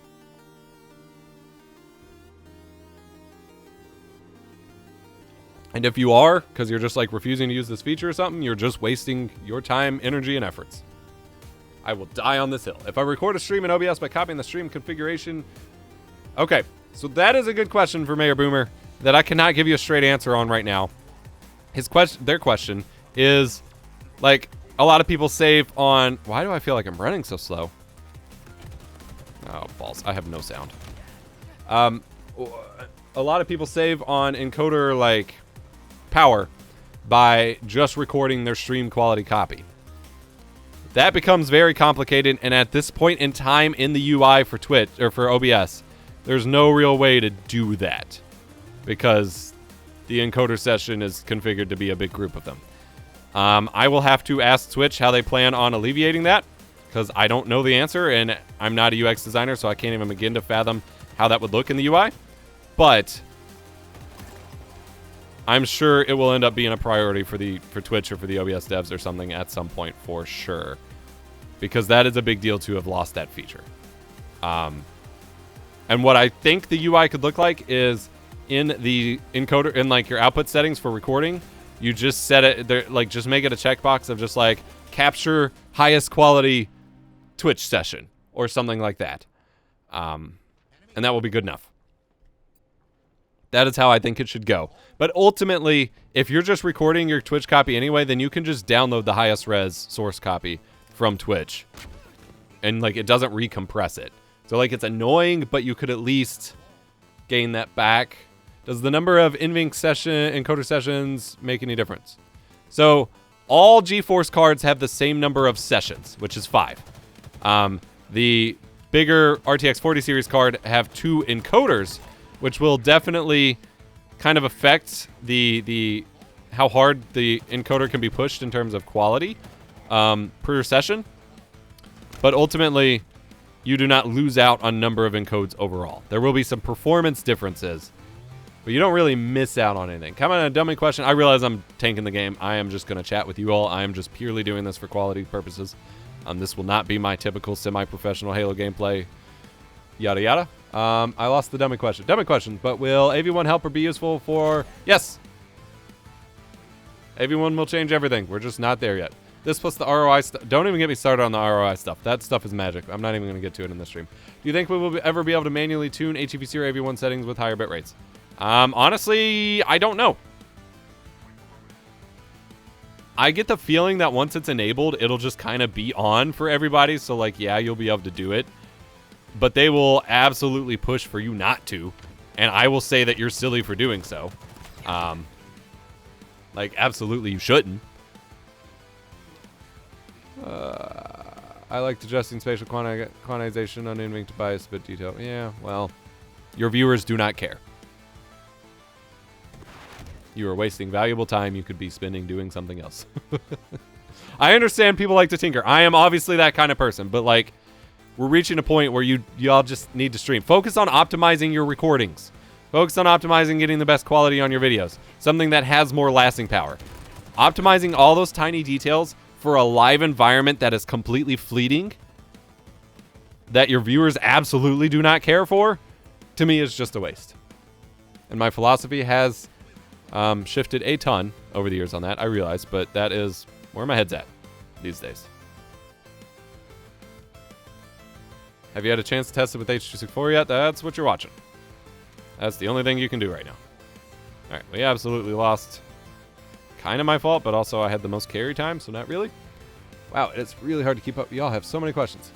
And if you are, because you're just like refusing to use this feature or something, you're just wasting your time, energy, and efforts. I will die on this hill. If I record a stream in OBS by copying the stream configuration... Okay, so that is a good question for Mayor Boomer that I cannot give you a straight answer on right now. Their question is, like, a lot of people save on... Why do I feel like I'm running so slow? Oh, balls. I have no sound. A lot of people save on encoder, like... power by just recording their stream quality copy. That becomes very complicated, and at this point in time in the UI for Twitch or for OBS, there's no real way to do that because the encoder session is configured to be a big group of them. I will have to ask Twitch how they plan on alleviating that because I don't know the answer, and I'm not a UX designer, so I can't even begin to fathom how that would look in the UI. But I'm sure it will end up being a priority for Twitch or for the OBS devs or something at some point for sure. Because that is a big deal to have lost that feature. And what I think the UI could look like is in the encoder, in like your output settings for recording, you just set it there, like just make it a checkbox of just like capture highest quality Twitch session or something like that. And that will be good enough. That is how I think it should go. But ultimately, if you're just recording your Twitch copy anyway, then you can just download the highest res source copy from Twitch. And, like, it doesn't recompress it. So, like, it's annoying, but you could at least gain that back. Does the number of NVENC encoder sessions make any difference? So, all GeForce cards have the same number of sessions, which is 5. The bigger RTX 40 series card have 2 encoders, which will definitely kind of affect the how hard the encoder can be pushed in terms of quality per session. But ultimately, you do not lose out on number of encodes overall. There will be some performance differences, but you don't really miss out on anything. Come on, a dummy question. I realize I'm tanking the game. I am just going to chat with you all. I am just purely doing this for quality purposes. This will not be my typical semi-professional Halo gameplay. Yada yada. I lost the dummy question. Dummy question, but will AV1 helper be useful for... Yes! AV1 will change everything. We're just not there yet. This plus the ROI stuff. Don't even get me started on the ROI stuff. That stuff is magic. I'm not even going to get to it in this stream. Do you think we will ever be able to manually tune HEVC or AV1 settings with higher bit rates? Honestly, I don't know. I get the feeling that once it's enabled, it'll just kind of be on for everybody. So, like, yeah, you'll be able to do it. But they will absolutely push for you not to. And I will say that you're silly for doing so. Like, absolutely you shouldn't. I like adjusting spatial quantization on NVENC to bias bit detail. Yeah, well, your viewers do not care. You are wasting valuable time you could be spending doing something else. I understand people like to tinker. I am obviously that kind of person, but like, we're reaching a point where y'all just need to stream. Focus on optimizing your recordings. Focus on optimizing getting the best quality on your videos. Something that has more lasting power. Optimizing all those tiny details for a live environment that is completely fleeting, that your viewers absolutely do not care for, to me is just a waste. And my philosophy has shifted a ton over the years on that, I realize, but that is where my head's at these days. Have you had a chance to test it with H.264 yet? That's what you're watching. That's the only thing you can do right now. All right, we absolutely lost. Kind of my fault, but also I had the most carry time, so not really. Wow, it's really hard to keep up. Y'all have so many questions.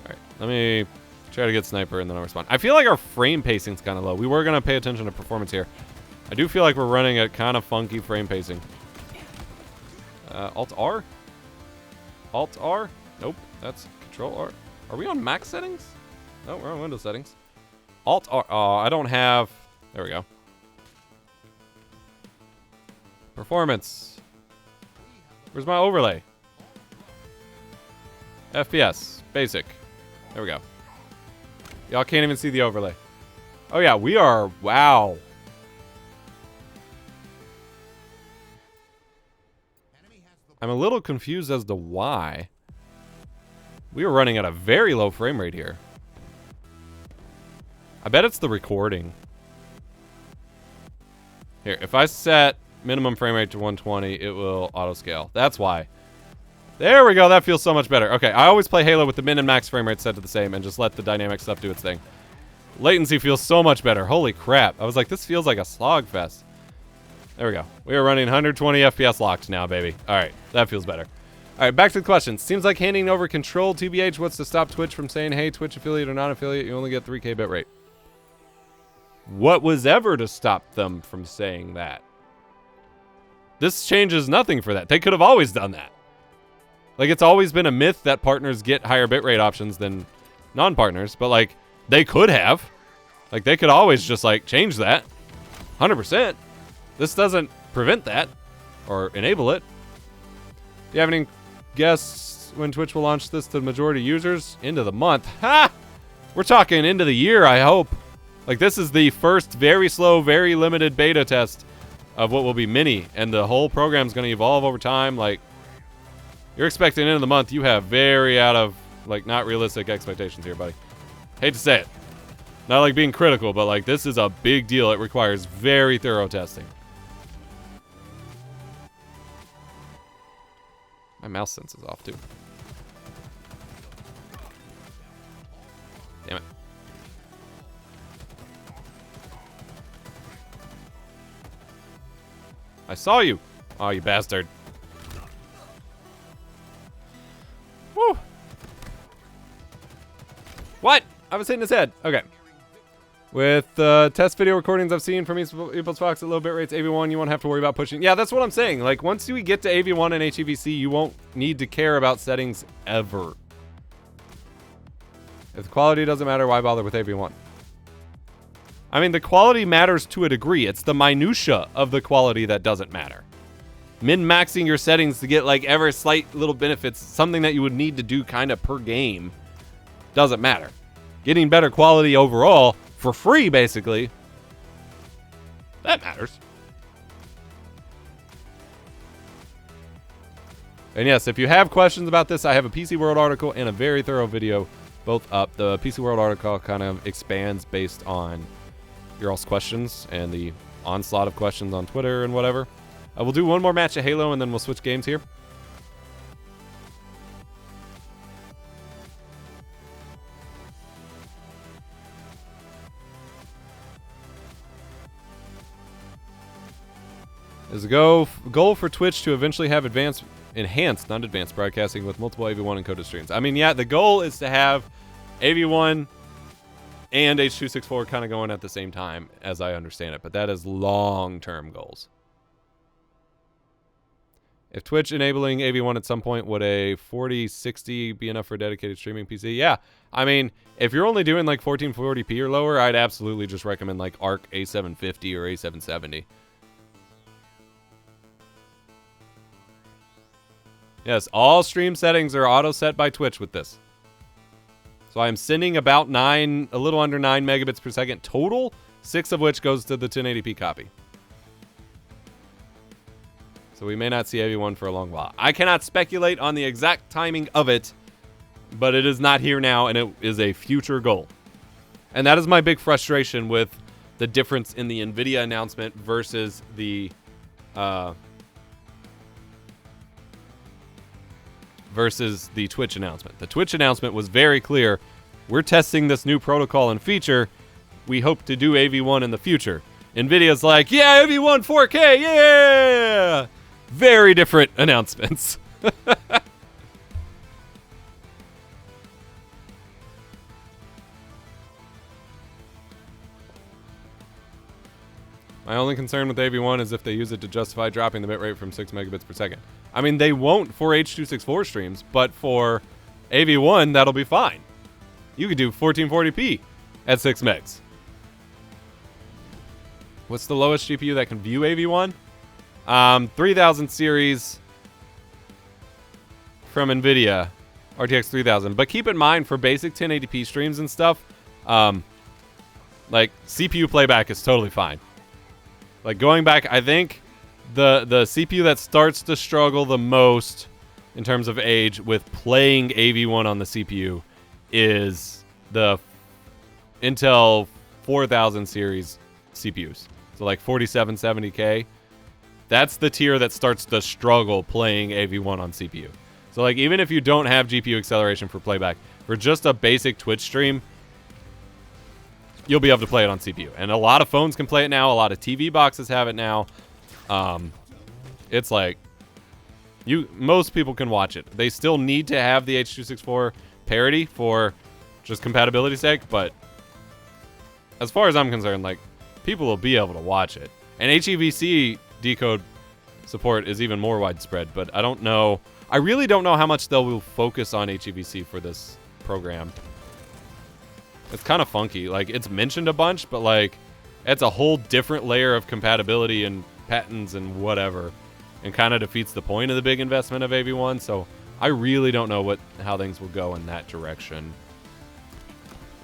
All right, let me try to get sniper and then I'll respond. I feel like our frame pacing's kind of low. We were going to pay attention to performance here. I do feel like we're running at kind of funky frame pacing. Alt-R? Alt-R? Nope, that's Control-R. Are we on max settings? No, we're on Windows settings. Alt-R. Oh, I don't have... There we go. Performance. Where's my overlay? FPS. Basic. There we go. Y'all can't even see the overlay. Oh yeah, we are... Wow. I'm a little confused as to why. We were running at a very low frame rate here. I bet it's the recording. Here, if I set minimum frame rate to 120, it will auto-scale. That's why. There we go. That feels so much better. Okay, I always play Halo with the min and max frame rate set to the same and just let the dynamic stuff do its thing. Latency feels so much better. Holy crap. I was like, this feels like a slog fest. There we go. We are running 120 FPS locked now, baby. All right, that feels better. All right, back to the question. Seems like handing over control, TBH, what's to stop Twitch from saying, hey, Twitch affiliate or non-affiliate, you only get 3K bitrate? What was ever to stop them from saying that? This changes nothing for that. They could have always done that. Like, it's always been a myth that partners get higher bitrate options than non-partners, but, like, they could have. Like, they could always just, like, change that. 100%. This doesn't prevent that or enable it. Do you have any guess when Twitch will launch this to the majority users? End of the month. Ha! We're talking end of the year, I hope. Like, this is the first very slow, very limited beta test of what will be mini, and the whole program's going to evolve over time. Like, you're expecting end of the month. You have very out of, like, not realistic expectations here, buddy. Hate to say it. Not like being critical, but, like, this is a big deal. It requires very thorough testing. My mouse sense is off, too. Damn it. I saw you. Oh, you bastard. Woo. What? I was hitting his head. Okay. With test video recordings I've seen from EposVox at low bit rates, AV1, you won't have to worry about pushing. Yeah, that's what I'm saying. Like, once we get to AV1 and HEVC, you won't need to care about settings ever. If the quality doesn't matter, why bother with AV1? I mean, the quality matters to a degree. It's the minutia of the quality that doesn't matter. Min-maxing your settings to get, like, ever slight little benefits, something that you would need to do kind of per game, doesn't matter. Getting better quality overall, for free, basically, that matters. And yes, if you have questions about this, I have a PC World article and a very thorough video, both up. The PC World article kind of expands based on your all's questions and the onslaught of questions on Twitter and whatever. We'll do one more match of Halo, and then we'll switch games here. Is a goal for Twitch to eventually have enhanced, not advanced, broadcasting with multiple AV1 encoded streams. I mean, yeah, the goal is to have AV1 and H.264 kind of going at the same time, as I understand it, but that is long-term goals. If Twitch enabling AV1 at some point, would a 4060 be enough for a dedicated streaming PC? Yeah. I mean, if you're only doing like 1440p or lower, I'd absolutely just recommend like Arc A750 or A770. Yes, all stream settings are auto-set by Twitch with this. So I'm sending about a little under 9 megabits per second total, 6 of which goes to the 1080p copy. So we may not see AV1 for a long while. I cannot speculate on the exact timing of it, but it is not here now, and it is a future goal. And that is my big frustration with the difference in the NVIDIA announcement versus the Twitch announcement. The Twitch announcement was very clear. We're testing this new protocol and feature. We hope to do AV1 in the future. NVIDIA's like, yeah, AV1 4K, yeah! Very different announcements. My only concern with AV1 is if they use it to justify dropping the bitrate from 6 megabits per second. I mean, they won't for H.264 streams, but for AV1, that'll be fine. You could do 1440p at 6 megs. What's the lowest GPU that can view AV1? 3000 series from NVIDIA, RTX 3000. But keep in mind, for basic 1080p streams and stuff, like, CPU playback is totally fine. Like, going back, I think the CPU that starts to struggle the most in terms of age with playing AV1 on the CPU is the Intel 4000 series CPUs. So like 4770K. That's the tier that starts to struggle playing AV1 on CPU. So like even if you don't have GPU acceleration for playback, for just a basic Twitch stream, you'll be able to play it on CPU. And a lot of phones can play it now. A lot of TV boxes have it now. It's like most people can watch it. They still need to have the H.264 parity for just compatibility's sake, but as far as I'm concerned, like, people will be able to watch it. And HEVC decode support is even more widespread, but I don't know. I really don't know how much they'll focus on HEVC for this program. It's kind of funky. Like, it's mentioned a bunch, but like, it's a whole different layer of compatibility and patents and whatever, and kind of defeats the point of the big investment of AV1. So I really don't know how things will go in that direction.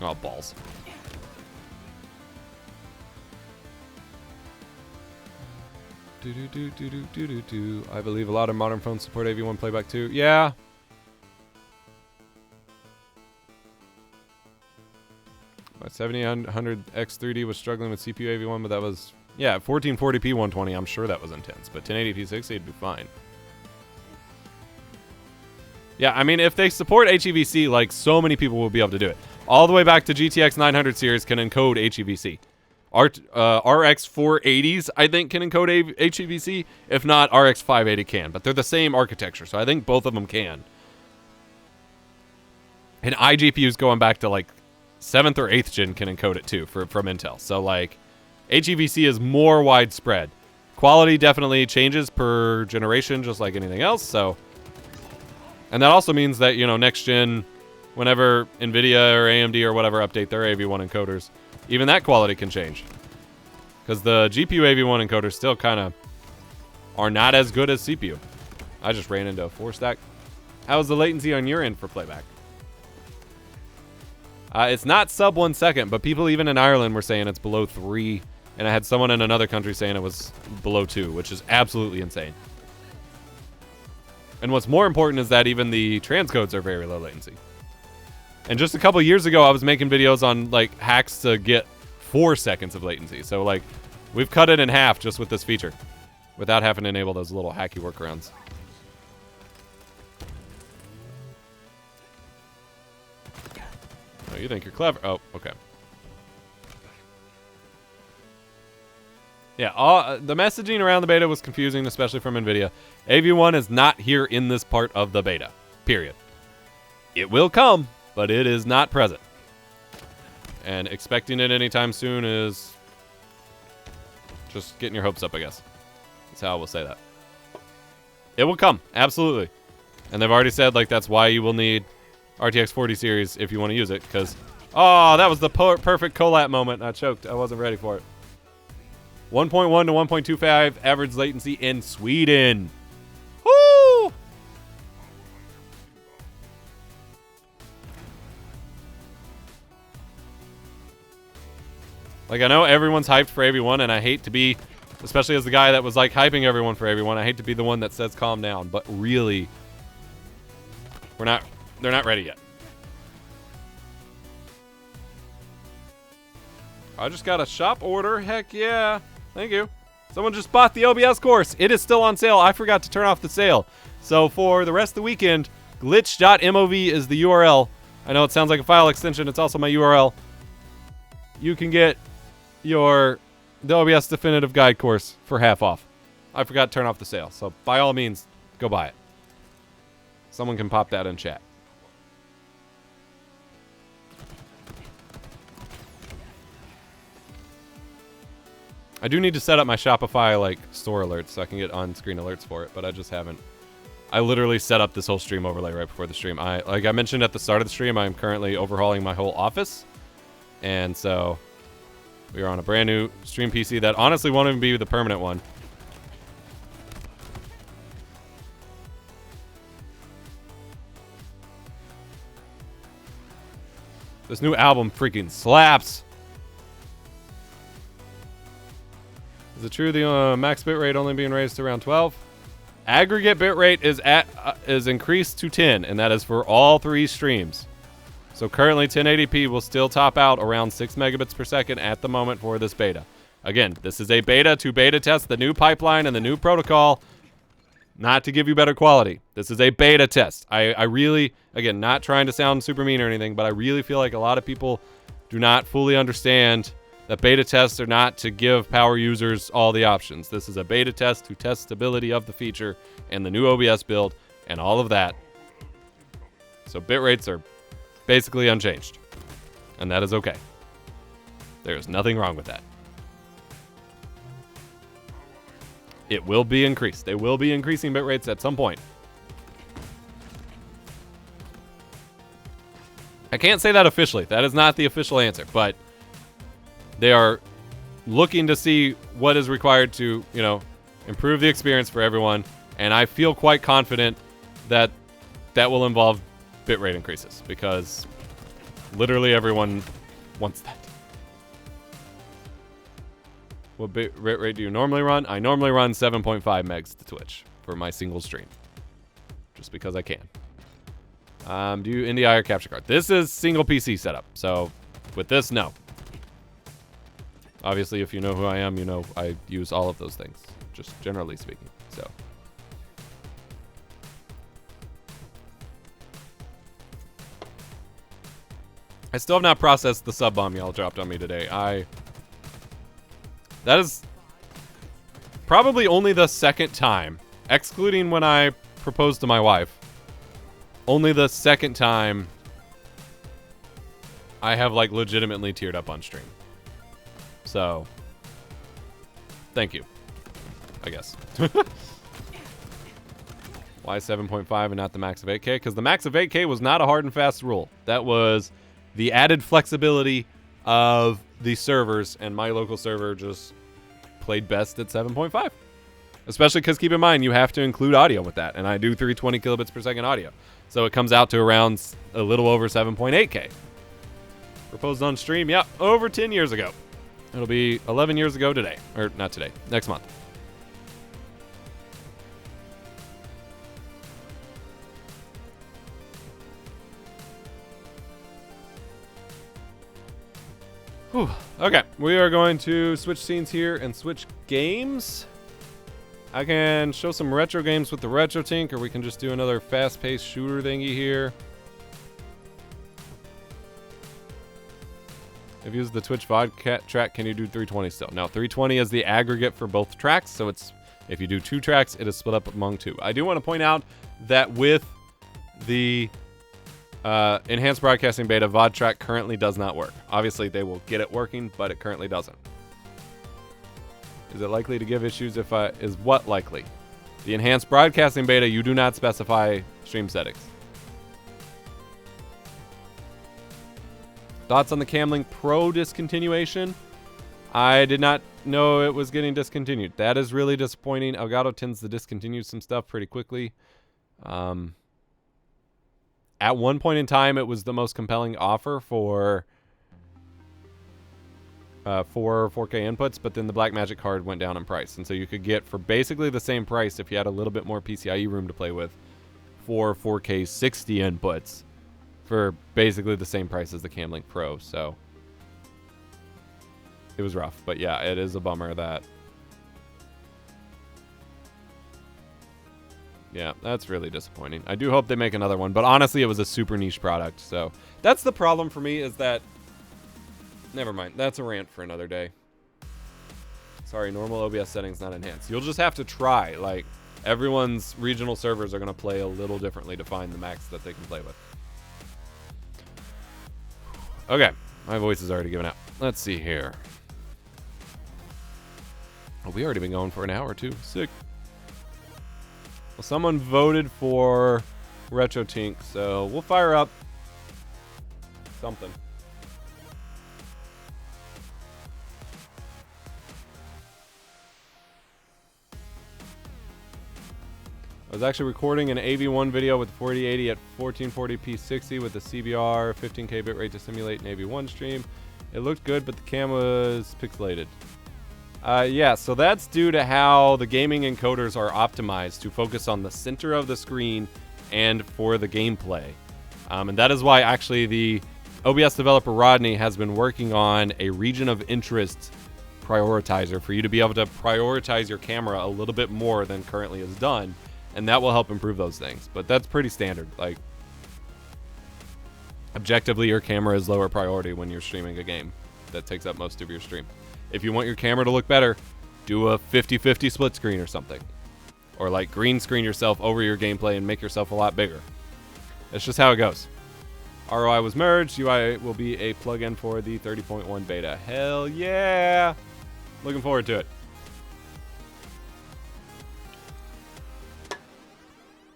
Oh, balls. I believe a lot of modern phones support AV1 playback too. Yeah. My 7800X3D was struggling with CPU AV1, but that was, yeah, 1440p 120. I'm sure that was intense, but 1080p 60 would be fine. Yeah, I mean, if they support HEVC, like, so many people will be able to do it. All the way back to GTX 900 series can encode HEVC. RX 480s, I think, can encode HEVC. If not, RX 580 can. But they're the same architecture, so I think both of them can. And iGPUs going back to, like, 7th or 8th gen can encode it, too, from Intel. So, like, HEVC is more widespread. Quality definitely changes per generation, just like anything else, so... And that also means that, you know, next gen, whenever NVIDIA or AMD or whatever update their AV1 encoders, even that quality can change. Because the GPU AV1 encoders still kind of are not as good as CPU. I just ran into a 4-stack. How's the latency on your end for playback? It's not sub 1 second, but people even in Ireland were saying it's below 3. And I had someone in another country saying it was below 2, which is absolutely insane. And what's more important is that even the transcodes are very low latency. And just a couple years ago, I was making videos on, like, hacks to get 4 seconds of latency. So, like, we've cut it in half just with this feature, without having to enable those little hacky workarounds. Oh, you think you're clever? Oh, okay. Yeah, the messaging around the beta was confusing, especially from NVIDIA. AV1 is not here in this part of the beta, period. It will come, but it is not present. And expecting it anytime soon is just getting your hopes up, I guess. That's how I will say that. It will come, absolutely. And they've already said, like, that's why you will need RTX 40 series if you want to use it, because... Oh, that was the perfect collab moment. I choked. I wasn't ready for it. 1.1 to 1.25 average latency in Sweden. Woo! Like, I know everyone's hyped for AV1, and I hate to be, especially as the guy that was, like, hyping everyone for AV1, I hate to be the one that says calm down, but really, they're not ready yet. I just got a shop order. Heck yeah. Thank you. Someone just bought the OBS course. It is still on sale. I forgot to turn off the sale. So for the rest of the weekend, glitch.mov is the URL. I know it sounds like a file extension. It's also my URL. You can get the OBS Definitive Guide course for half off. I forgot to turn off the sale. So by all means, go buy it. Someone can pop that in chat. I do need to set up my Shopify, like, store alerts so I can get on-screen alerts for it, but I just haven't. I literally set up this whole stream overlay right before the stream. Like I mentioned at the start of the stream, I'm currently overhauling my whole office. And so we are on a brand new stream PC that honestly won't even be the permanent one. This new album freaking slaps. Is it true the max bitrate only being raised to around 12? Aggregate bitrate is increased to 10, and that is for all 3 streams. So currently 1080p will still top out around 6 megabits per second at the moment for this beta. Again, this is a beta to beta test the new pipeline and the new protocol, not to give you better quality. This is a beta test. I really, again, not trying to sound super mean or anything, but I really feel like a lot of people do not fully understand that beta tests are not to give power users all the options. This is a beta test to test stability of the feature and the new OBS build and all of that. So bit rates are basically unchanged, and that is okay. There is nothing wrong with that. It will be increased. They will be increasing bit rates at some point. I can't say that officially. That is not the official answer, but they are looking to see what is required to, you know, improve the experience for everyone, and I feel quite confident that that will involve bitrate increases, because literally everyone wants that. What bit rate do you normally run? I normally run 7.5 megs to Twitch for my single stream, just because I can. Do you NDI or capture card? This is single PC setup, so with this, no. Obviously, if you know who I am, you know I use all of those things, just generally speaking. So I still have not processed the sub bomb y'all dropped on me today. That is probably only the second time, excluding when I proposed to my wife, only the second time I have like legitimately teared up on stream. So, thank you, I guess. Why 7.5 and not the max of 8K? Because the max of 8K was not a hard and fast rule. That was the added flexibility of the servers, and my local server just played best at 7.5. Especially because, keep in mind, you have to include audio with that, and I do 320 kilobits per second audio. So it comes out to around a little over 7.8K. Proposed on stream, yeah, over 10 years ago. It'll be 11 years ago today. Or not today, next month. Whew. Okay, we are going to switch scenes here and switch games. I can show some retro games with the Retro Tink, or we can just do another fast-paced shooter thingy here. If you use the Twitch VOD track, can you do 320 still? No, 320 is the aggregate for both tracks, so it's if you do 2 tracks, it is split up among 2. I do want to point out that with the enhanced broadcasting beta, VOD track currently does not work. Obviously, they will get it working, but it currently doesn't. Is it likely to give issues if is what likely? The enhanced broadcasting beta, you do not specify stream settings. Thoughts on the Camlink Pro discontinuation? I did not know it was getting discontinued. That is really disappointing. Elgato tends to discontinue some stuff pretty quickly. At one point in time, it was the most compelling offer for 4K inputs, but then the Blackmagic card went down in price, and so you could get for basically the same price if you had a little bit more PCIe room to play with, 4K 60 inputs for basically the same price as the Camlink Pro. So it was rough, but yeah, it is a bummer that. Yeah, that's really disappointing. I do hope they make another one, but honestly, it was a super niche product. So that's the problem for me, is that. Never mind. That's a rant for another day. Sorry, normal OBS settings not enhanced. You'll just have to try. Like, everyone's regional servers are going to play a little differently to find the max that they can play with. Okay. My voice is already given out. Let's see here. Oh, we already been going for an hour, too. Sick. Well, someone voted for Retro Tink, so we'll fire up something. I was actually recording an AV1 video with 4080 at 1440p 60 with the CBR 15K bitrate to simulate an AV1 stream. It looked good, but the cam was pixelated. Yeah, so that's due to how the gaming encoders are optimized to focus on the center of the screen and for the gameplay. And that is why actually the OBS developer Rodney has been working on a region of interest prioritizer for you to be able to prioritize your camera a little bit more than currently is done, and that will help improve those things. But that's pretty standard. Like, objectively, your camera is lower priority when you're streaming a game that takes up most of your stream. If you want your camera to look better, do a 50-50 split screen or something. Or like green screen yourself over your gameplay and make yourself a lot bigger. That's just how it goes. ROI was merged. UI will be a plugin for the 30.1 beta. Hell yeah! Looking forward to it.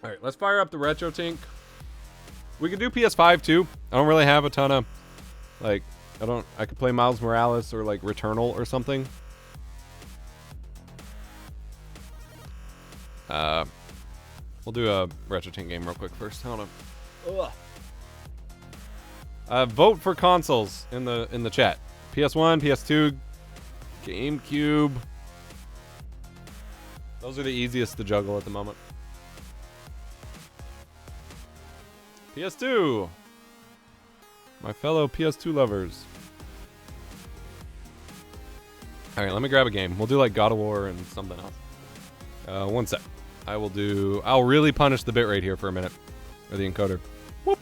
Alright, let's fire up the Retro Tink. We could do PS5 too. I don't really have a ton of, like, I could play Miles Morales or like Returnal or something. We'll do a Retro Tink game real quick first. Hold on. Vote for consoles in the chat. PS1, PS2, GameCube. Those are the easiest to juggle at the moment. PS2. My fellow PS2 lovers. Alright, let me grab a game. We'll do like God of War and something else. One sec. I'll really punish the bitrate here for a minute. Or the encoder. Whoop.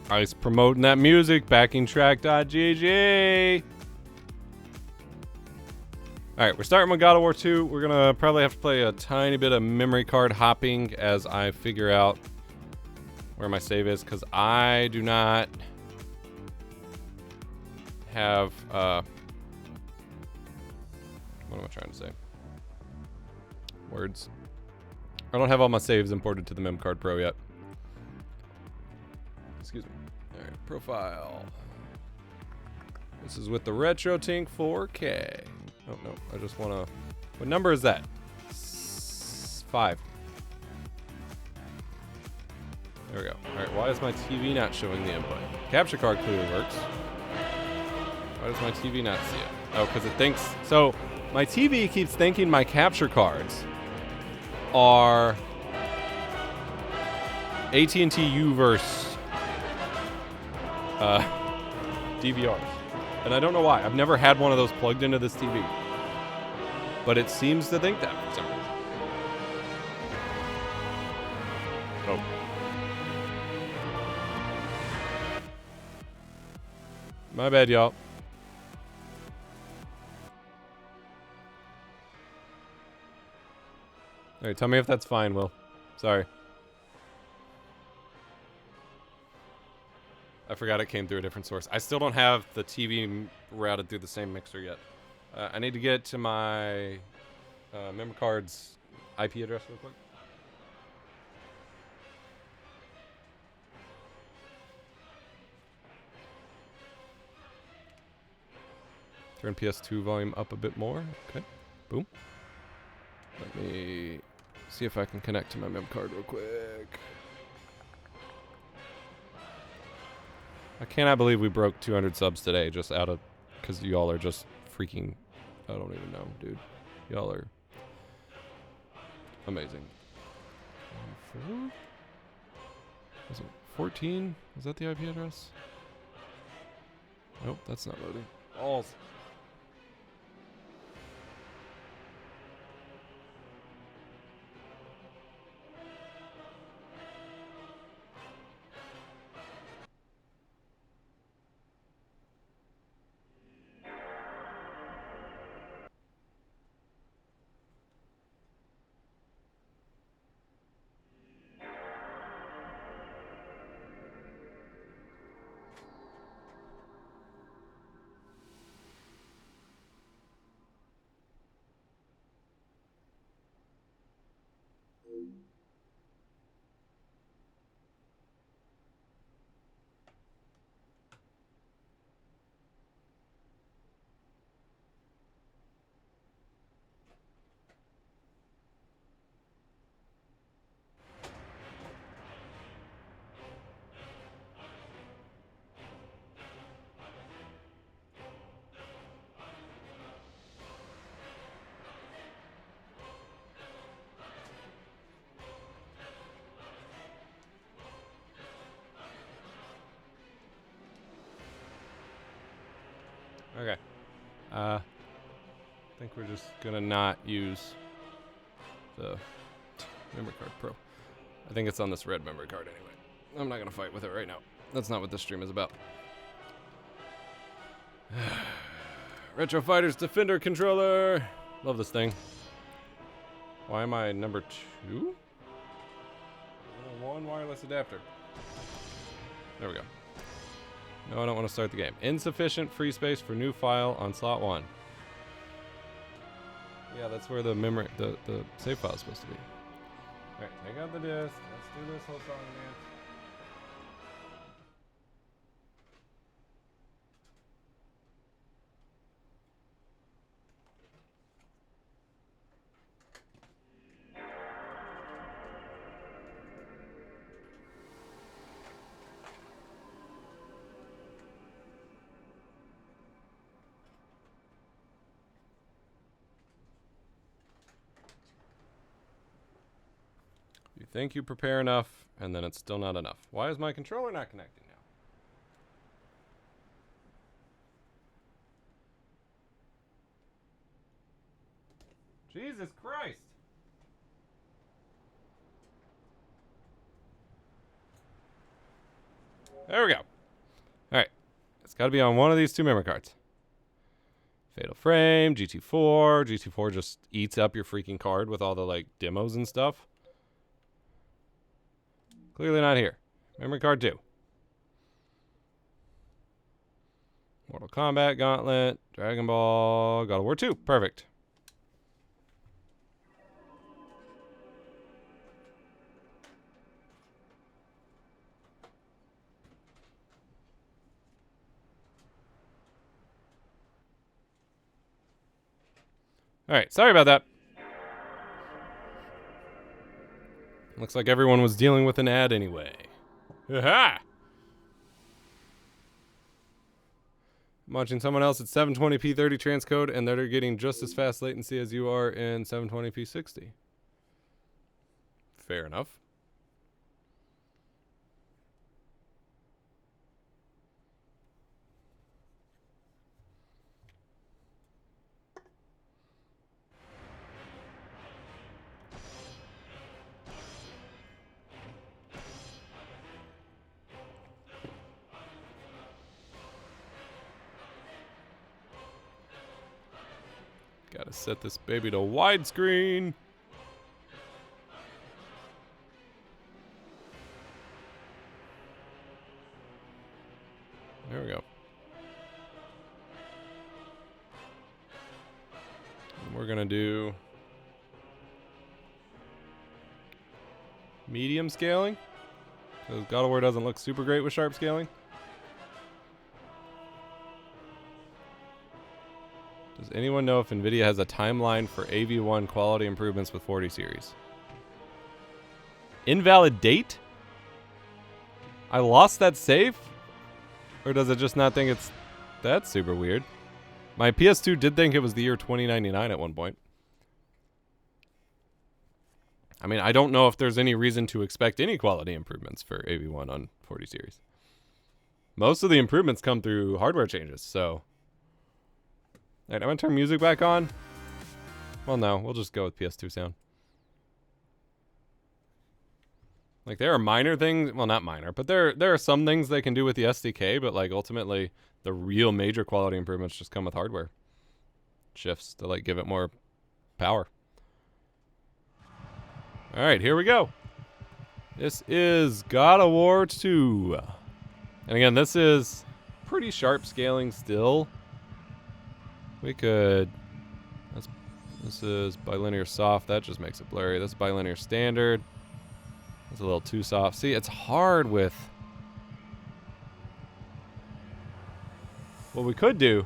Ice promoting that music, backingtrack.gg. Alright, we're starting with God of War 2. We're gonna probably have to play a tiny bit of memory card hopping as I figure out where my save is, because I do not have, what am I trying to say? Words. I don't have all my saves imported to the Mem Card Pro yet. Excuse me. Alright, profile. This is with the Retro Tink 4K. Oh, no. I just want to... What number is that? 5. There we go. Alright, why is my TV not showing the input? Capture card clearly works. Why does my TV not see it? Oh, because it thinks... So, my TV keeps thinking my capture cards are AT&T Uverse DVRs. And I don't know why. I've never had one of those plugged into this TV. But it seems to think that for some reason. Oh. My bad, y'all. Alright, tell me if that's fine, Will. Sorry. I forgot it came through a different source. I still don't have the TV routed through the same mixer yet. I need to get to my memory card's IP address real quick. Turn PS2 volume up a bit more. Okay. Boom. Let me see if I can connect to my mem card real quick. I cannot believe we broke 200 subs today just out of... Because y'all are just freaking... I don't even know, dude. Y'all are... amazing. 4? Was it 14? Was that the IP address? Nope, that's not loading. Balls. Okay. I think we're just gonna not use the memory card pro. I think it's on this red memory card anyway. I'm not gonna fight with it right now. That's not what this stream is about. Retro Fighters Defender controller. Love this thing. Why am I number 2? One wireless adapter. There we go. No, I don't want to start the game. Insufficient free space for new file on slot 1. Yeah, that's where the memory, the save file is supposed to be. Alright, take out the disk. Let's do this whole song and dance. You think you prepare enough, and then it's still not enough. Why is my controller not connecting now? Jesus Christ! There we go. Alright. It's got to be on one of these two memory cards. Fatal Frame, GT4. GT4 just eats up your freaking card with all the, like, demos and stuff. Clearly not here. Memory card 2. Mortal Kombat, Gauntlet, Dragon Ball, God of War 2. Perfect. Alright, sorry about that. Looks like everyone was dealing with an ad anyway. Aha! I'm watching someone else at 720p 30 transcode, and they're getting just as fast latency as you are in 720p 60. Fair enough. Gotta set this baby to widescreen. There we go. And we're gonna do medium scaling, because God of War doesn't look super great with sharp scaling. Does anyone know if NVIDIA has a timeline for AV1 quality improvements with 40 series? Invalid date? I lost that save? Or does it just not think it's... That's super weird. My PS2 did think it was the year 2099 at one point. I mean, I don't know if there's any reason to expect any quality improvements for AV1 on 40 series. Most of the improvements come through hardware changes, so... Alright, I'm gonna turn music back on. Well, no, we'll just go with PS2 sound. Like, there are minor things, well, not minor, but there are some things they can do with the SDK, but, like, ultimately, the real major quality improvements just come with hardware shifts to, like, give it more power. Alright, here we go. This is God of War 2. And again, this is pretty sharp scaling still. We could... This is bilinear soft. That just makes it blurry. This is bilinear standard. It's a little too soft. See, it's hard with... What we could do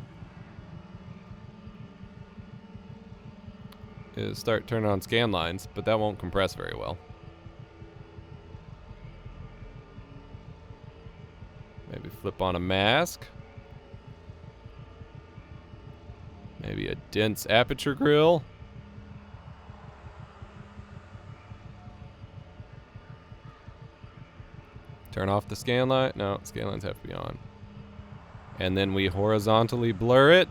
is start turning on scan lines, but that won't compress very well. Maybe flip on a mask. Maybe a dense aperture grill. Turn off the scan line. No, scan lines have to be on. And then we horizontally blur it.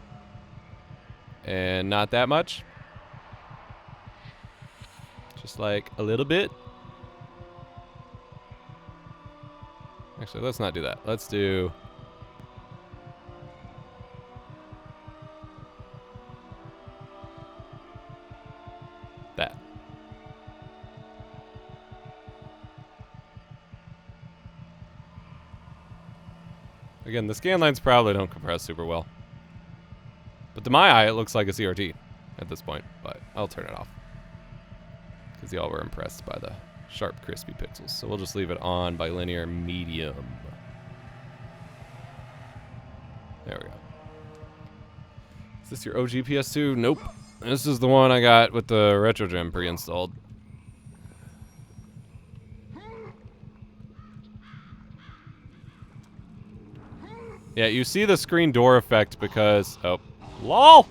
And not that much. Just like a little bit. Actually, let's not do that. Let's do... that. Again, the scan lines probably don't compress super well. But to my eye, it looks like a CRT at this point, but I'll turn it off. Because y'all were impressed by the sharp, crispy pixels. So we'll just leave it on bilinear medium. There we go. Is this your OG PS2? Nope. This is the one I got with the Retro Gem pre-installed. Yeah, you see the screen door effect because... Oh. LOL!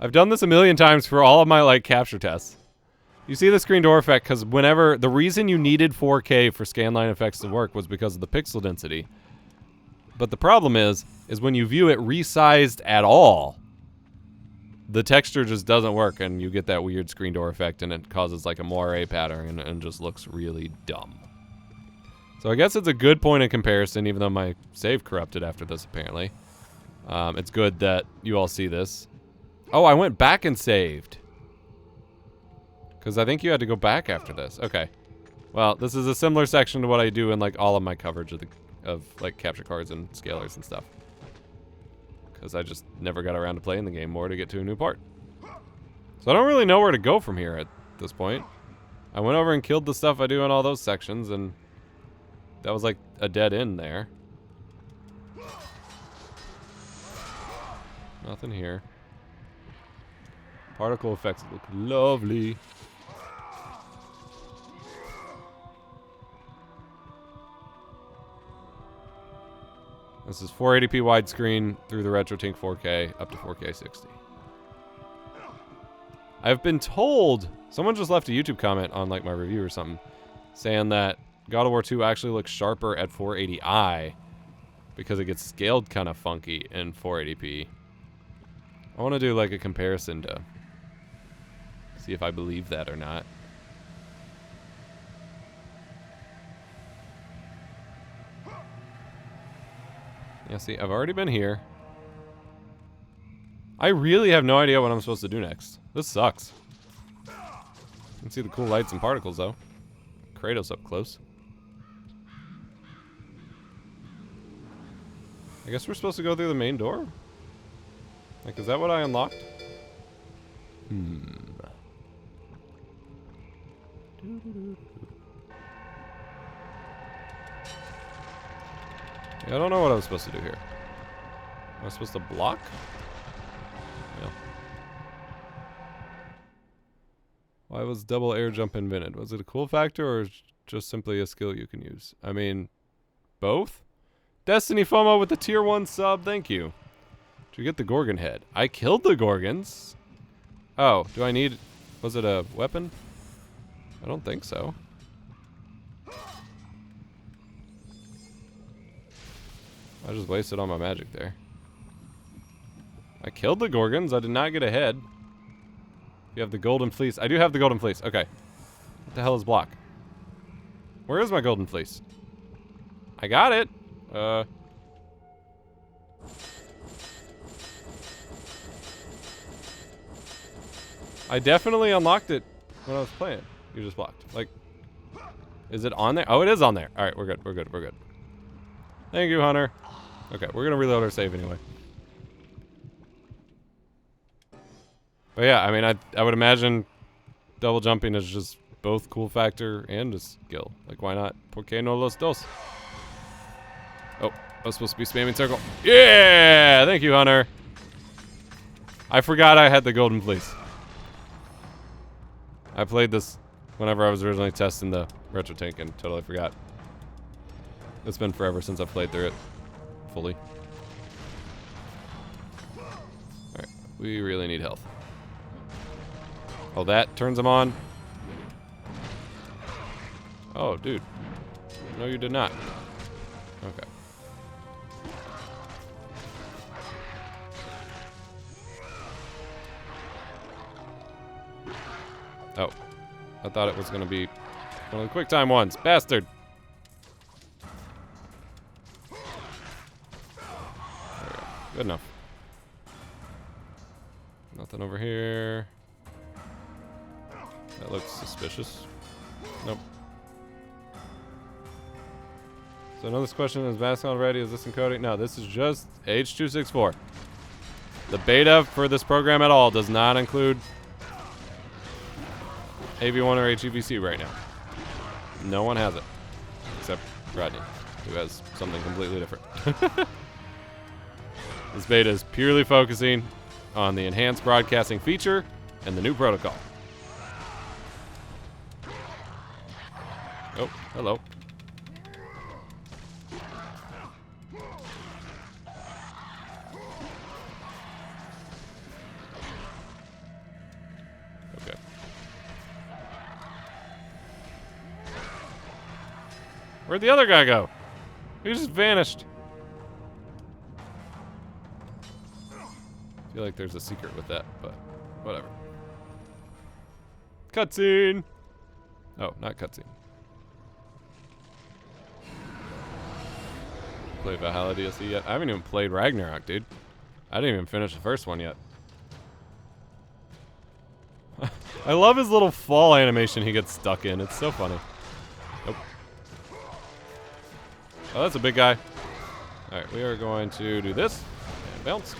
I've done this a million times for all of my, like, capture tests. You see the screen door effect because whenever... The reason you needed 4K for scanline effects to work was because of the pixel density. But the problem is when you view it resized at all, the texture just doesn't work and you get that weird screen door effect and it causes, like, a moire pattern and just looks really dumb. So I guess it's a good point of comparison, even though my save corrupted after this, apparently. It's good that you all see this. Oh, I went back and saved. Because I think you had to go back after this. Okay. Well, this is a similar section to what I do in, like, all of my coverage of like, capture cards and scalers and stuff. Because I just never got around to playing the game more to get to a new part. So I don't really know where to go from here at this point. I went over and killed the stuff I do in all those sections, and... that was like a dead end there. Nothing here. Particle effects look lovely. This is 480p widescreen through the RetroTink 4K up to 4K 60. I've been told, someone just left a YouTube comment on like my review or something, saying that God of War 2 actually looks sharper at 480i because it gets scaled kind of funky in 480p. I want to do like a comparison to see if I believe that or not. Yeah, see, I've already been here. I really have no idea what I'm supposed to do next. This sucks. You can see the cool lights and particles, though. Kratos up close. I guess we're supposed to go through the main door? Like, is that what I unlocked? Yeah, I don't know what I was supposed to do here. Am I supposed to block? Yeah. Why was double air jump invented? Was it a cool factor or just simply a skill you can use? I mean, both? Destiny FOMO with the tier 1 sub, thank you. Did you get the Gorgon head? I killed the Gorgons. Oh, do I need... Was it a weapon? I don't think so. I just wasted all my magic there. I killed the Gorgons. I did not get a head. You have the golden fleece. I do have the golden fleece. Okay. What the hell is block? Where is my golden fleece? I got it. I definitely unlocked it when I was playing. You just blocked. Like, is it on there? Oh, it is on there. All right, we're good. We're good. We're good. Thank you, Hunter. Okay, we're gonna reload our save anyway. But yeah, I mean, I would imagine double jumping is just both cool factor and a skill. Like, why not? ¿Por qué no los dos? Oh, I was supposed to be spamming circle. Yeah! Thank you, Hunter. I forgot I had the golden fleece. I played this whenever I was originally testing the RetroTink and totally forgot. It's been forever since I've played through it fully. Alright, we really need health. Oh, that turns them on. Oh, dude. No, you did not. Okay. Oh. I thought it was going to be one of the quick time ones. Bastard! There we go. Good enough. Nothing over here. That looks suspicious. Nope. So I know this question is masking already. Is this encoding? No, this is just H.264. The beta for this program at all does not include AV1 or HEVC right now. No one has it. Except Rodney, who has something completely different. This beta is purely focusing on the enhanced broadcasting feature and the new protocol. Oh, hello. Okay. Where'd the other guy go? He just vanished. I feel like there's a secret with that, but whatever. Cutscene! Oh, not cutscene. Play Valhalla DLC yet? I haven't even played Ragnarok, dude. I didn't even finish the first one yet. I love his little fall animation he gets stuck in. It's so funny. Nope. Oh, that's a big guy. Alright, we are going to do this. And bounce.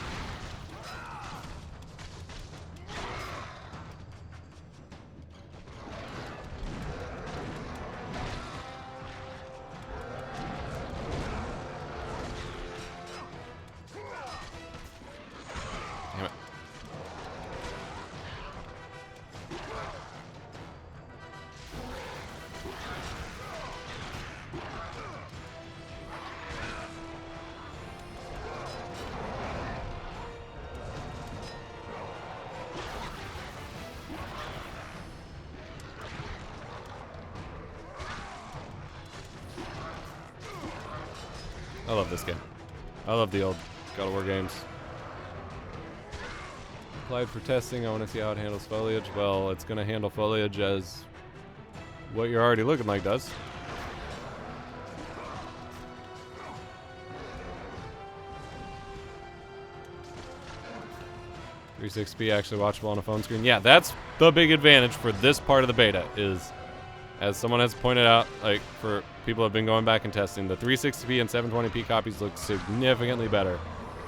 I love this game. I love the old God of War games. Applied for testing. I want to see how it handles foliage. Well, it's going to handle foliage as what you're already looking like does. .360p actually watchable on a phone screen. Yeah, that's the big advantage for this part of the beta is, as someone has pointed out, like for people who have been going back and testing, the 360p and 720p copies look significantly better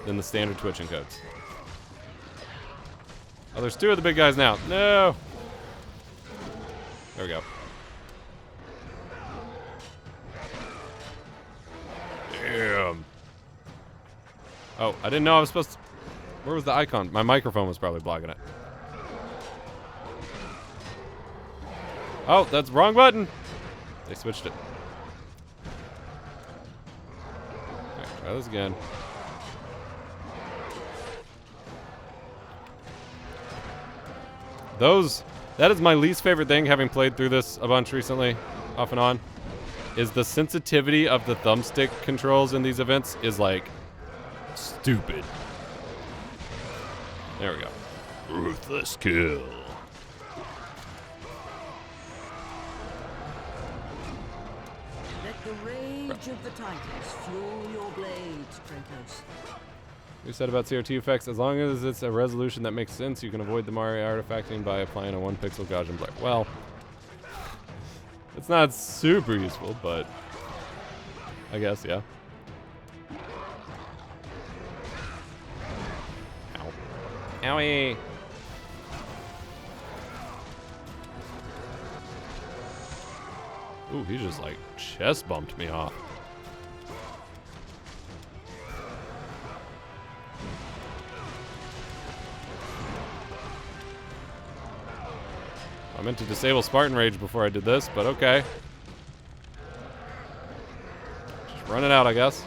than the standard Twitch encodes. Oh, there's two of the big guys now. No! There we go. Damn. Oh, I didn't know I was supposed to... Where was the icon? My microphone was probably blocking it. Oh, that's wrong button. They switched it. Okay, try this again. That is my least favorite thing, having played through this a bunch recently, off and on, is the sensitivity of the thumbstick controls in these events is like stupid. There we go. Ruthless kill. Let the rage of the Titans fuel your blades, Kratos. We said about CRT effects, as long as it's a resolution that makes sense, you can avoid the Mario artifacting by applying a 1-pixel Gaussian blur. Well, it's not super useful, but I guess, yeah. Ow. Owie! Ooh, he just like chest bumped me off. I meant to disable Spartan Rage before I did this, but okay. Just run it out, I guess.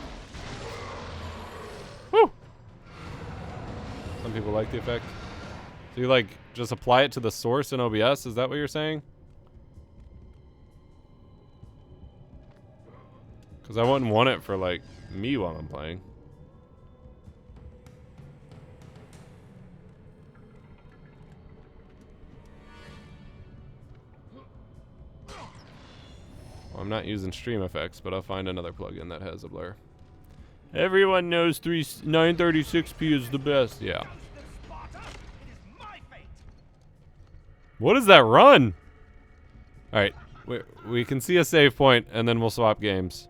Woo! Some people like the effect. So you like just apply it to the source in OBS? Is that what you're saying? Because I wouldn't want it for like me while I'm playing. I'm not using stream effects, but I'll find another plugin that has a blur. Everyone knows 936p is the best. Yeah. What is that run? All right, we can see a save point, and then we'll swap games.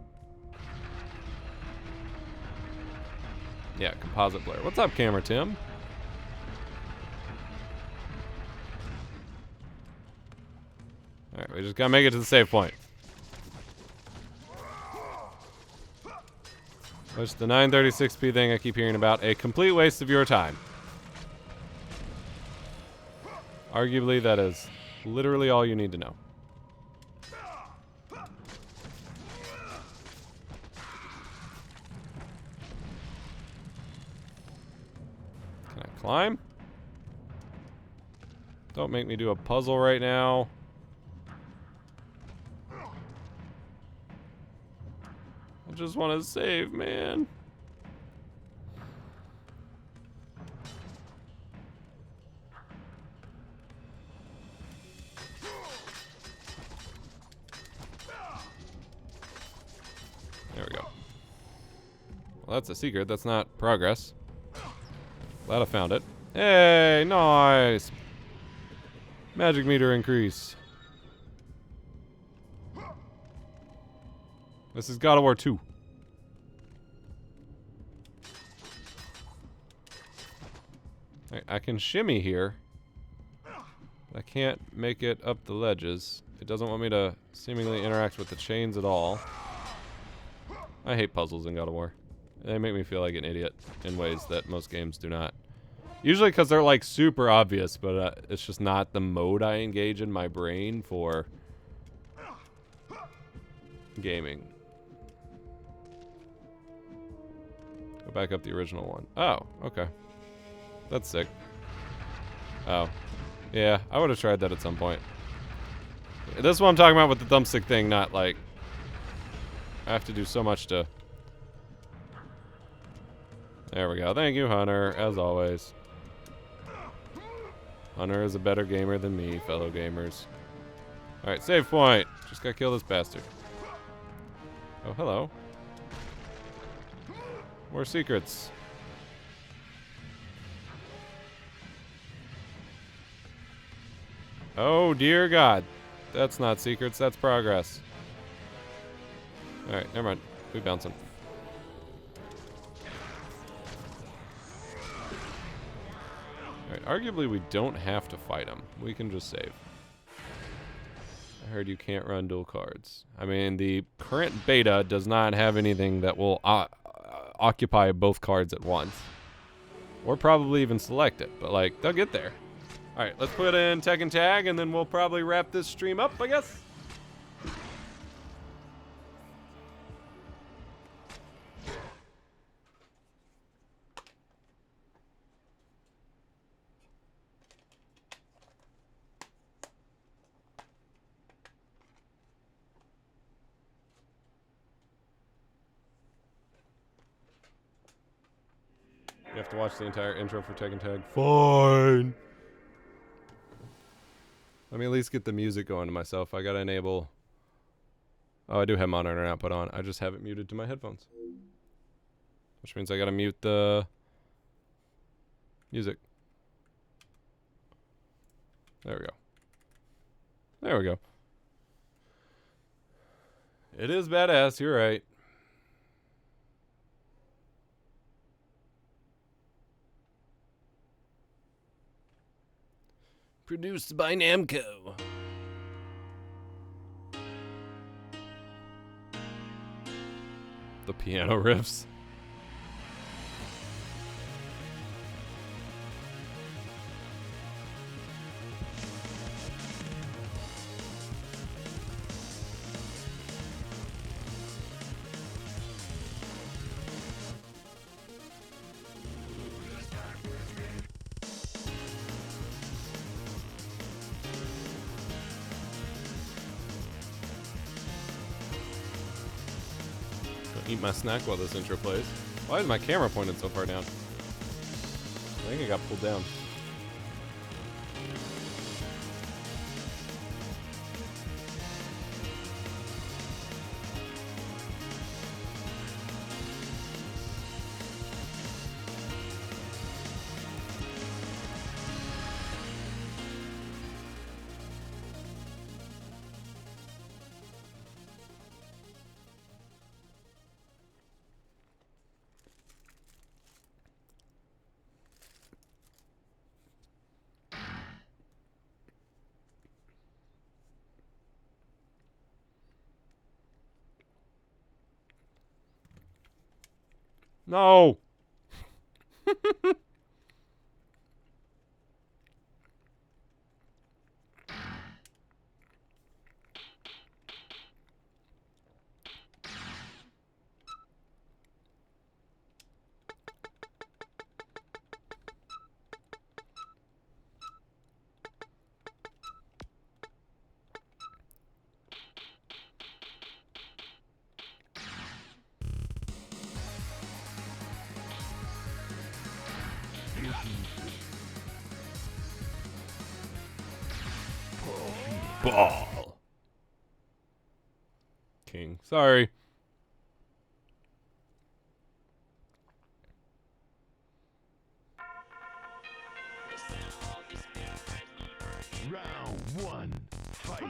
Yeah, composite blur. What's up, Camera Tim? All right, we just gotta make it to the save point. Which the 936p thing I keep hearing about, a complete waste of your time. Arguably, that is literally all you need to know. Can I climb? Don't make me do a puzzle right now. I just want to save, man. There we go. Well, that's a secret. That's not progress. Glad I found it. Hey, nice. Magic meter increase. This is God of War 2. I can shimmy here. But I can't make it up the ledges. It doesn't want me to seemingly interact with the chains at all. I hate puzzles in God of War. They make me feel like an idiot in ways that most games do not. Usually because they're like super obvious, but it's just not the mode I engage in my brain for gaming. Go back up the original one. Oh, okay. That's sick. Oh. Yeah, I would have tried that at some point. This is what I'm talking about with the thumbstick thing, not like... I have to do so much to There we go. Thank you, Hunter, as always. Hunter is a better gamer than me, fellow gamers. Alright, save point. Just gotta kill this bastard. Oh, hello. More secrets. Oh, dear God. That's not secrets, that's progress. Alright, never mind. We bounce him. Alright, arguably we don't have to fight him. We can just save. I heard you can't run dual cards. I mean, the current beta does not have anything that will occupy both cards at once. Or probably even select it, but like, they'll get there. Alright, let's put in Tekken Tag and then we'll probably wrap this stream up, I guess. You have to watch the entire intro for Tekken Tag. Fine. Let me at least get the music going to myself. I gotta enable... Oh, I do have monitor output on. I just have it muted to my headphones. Which means I gotta mute the... music. There we go. There we go. It is badass, you're right. Produced by Namco. The piano riffs. Eat my snack while this intro plays. Why is my camera pointed so far down? I think it got pulled down. No. Ball. King. Sorry. Round one, fight.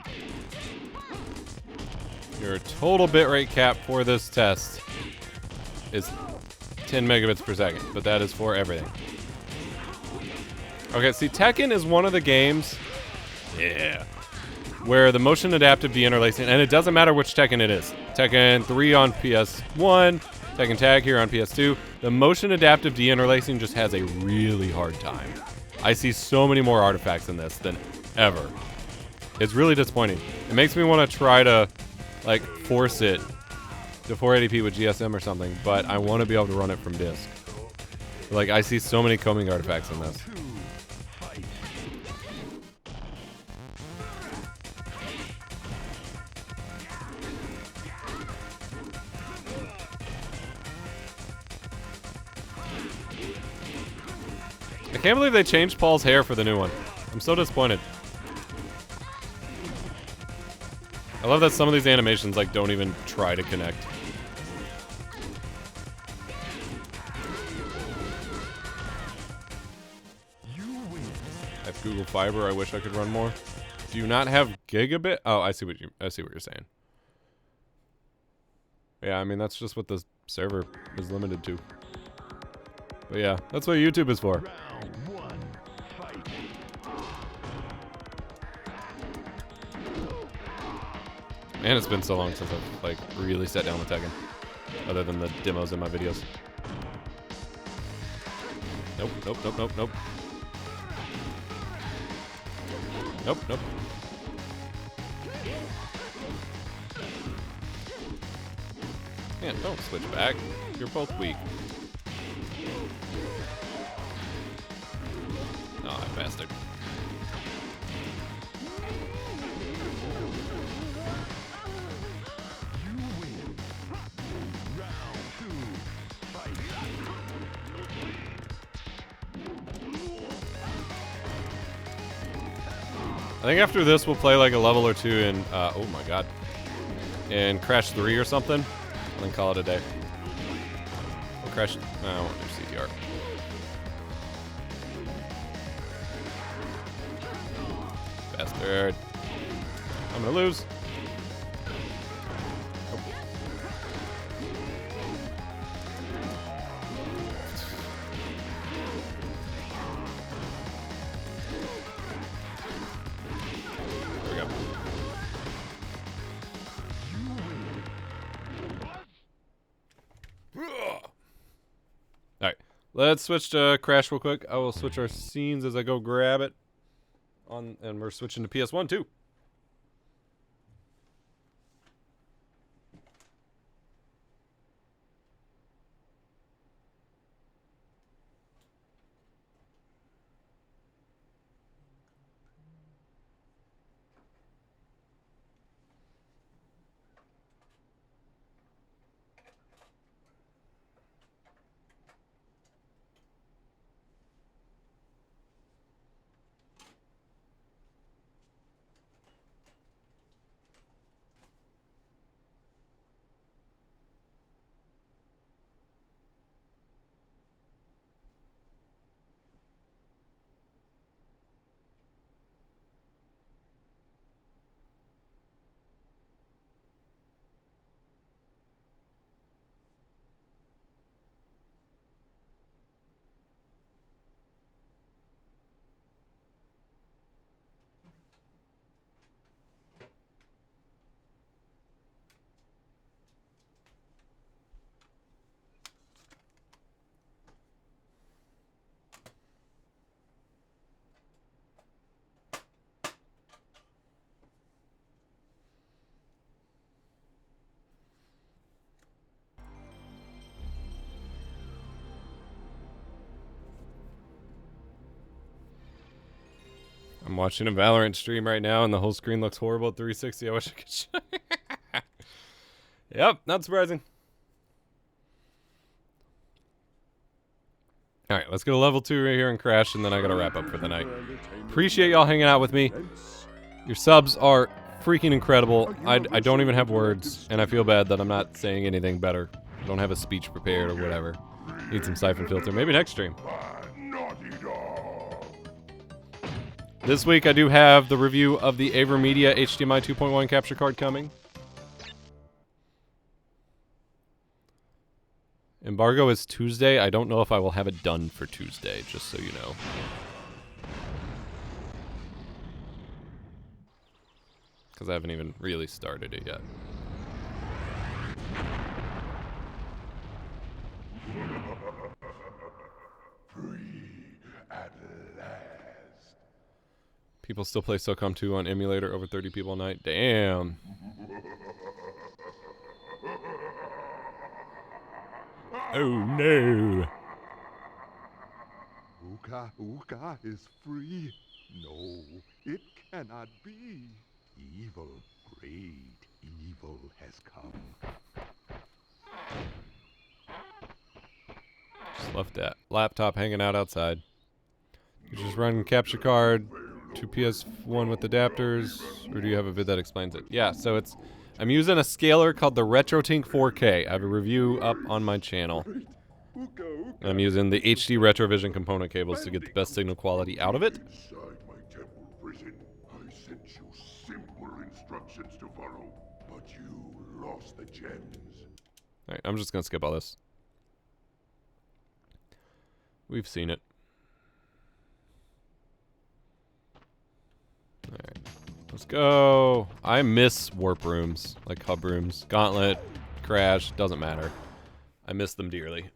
Your total bitrate cap for this test is 10 megabits per second, but that is for everything. Okay, see, Tekken is one of the games, where the motion adaptive deinterlacing, and it doesn't matter which Tekken it is. Tekken 3 on PS1, Tekken Tag here on PS2. The motion adaptive deinterlacing just has a really hard time. I see so many more artifacts in this than ever. It's really disappointing. It makes me want to try to, like, force it to 480p with GSM or something, but I want to be able to run it from disk. Like, I see so many combing artifacts in this. can't believe they changed Paul's hair for the new one. I'm so disappointed. I love that some of these animations like don't even try to connect. I have Google Fiber. I wish I could run more. Do you not have gigabit? Oh, I see what you're saying. Yeah, I mean that's just what the server is limited to. But yeah, that's what YouTube is for. Round one, fight. Man, it's been so long since I've like really sat down with Tekken. Other than the demos in my videos. Nope, nope, nope, nope, nope. Nope, nope. Man, don't switch back. You're both weak. Oh, that bastard. You win. Round two, fight. I think after this we'll play like a level or two in, oh my god. In Crash 3 or something. And then call it a day. Or Crash, no, I won't do CTR. Bastard. I'm gonna lose. There we go. Alright, let's switch to Crash real quick. I will switch our scenes as I go grab it. And we're switching to PS1 too. I'm watching a Valorant stream right now, and the whole screen looks horrible at 360. I wish I could show you. Yep, not surprising. Alright, let's go to level 2 right here and Crash, and then I gotta wrap up for the night. Appreciate y'all hanging out with me. Your subs are freaking incredible. I don't even have words, and I feel bad that I'm not saying anything better. I don't have a speech prepared or whatever. Need some siphon filter. Maybe next stream. This week I do have the review of the AverMedia HDMI 2.1 capture card coming. Embargo is Tuesday. I don't know if I will have it done for Tuesday, just so you know. Because I haven't even really started it yet. Free at last. People still play SOCOM 2 on emulator, over 30 people a night. Damn. Oh no. Uka is free. No, it cannot be. Evil, great evil has come. Just left that laptop hanging out outside. You just run capture card to PS1 with adapters, or do you have a vid that explains it? Yeah, so I'm using a scaler called the RetroTink 4K. I have a review up on my channel. And I'm using the HD Retrovision component cables to get the best signal quality out of it. Inside my temple prison, I sent you simple instructions to follow, but you lost the gems. Alright, I'm just gonna skip all this. We've seen it. Alright, let's go. I miss warp rooms, like hub rooms. Gauntlet, Crash, doesn't matter. I miss them dearly.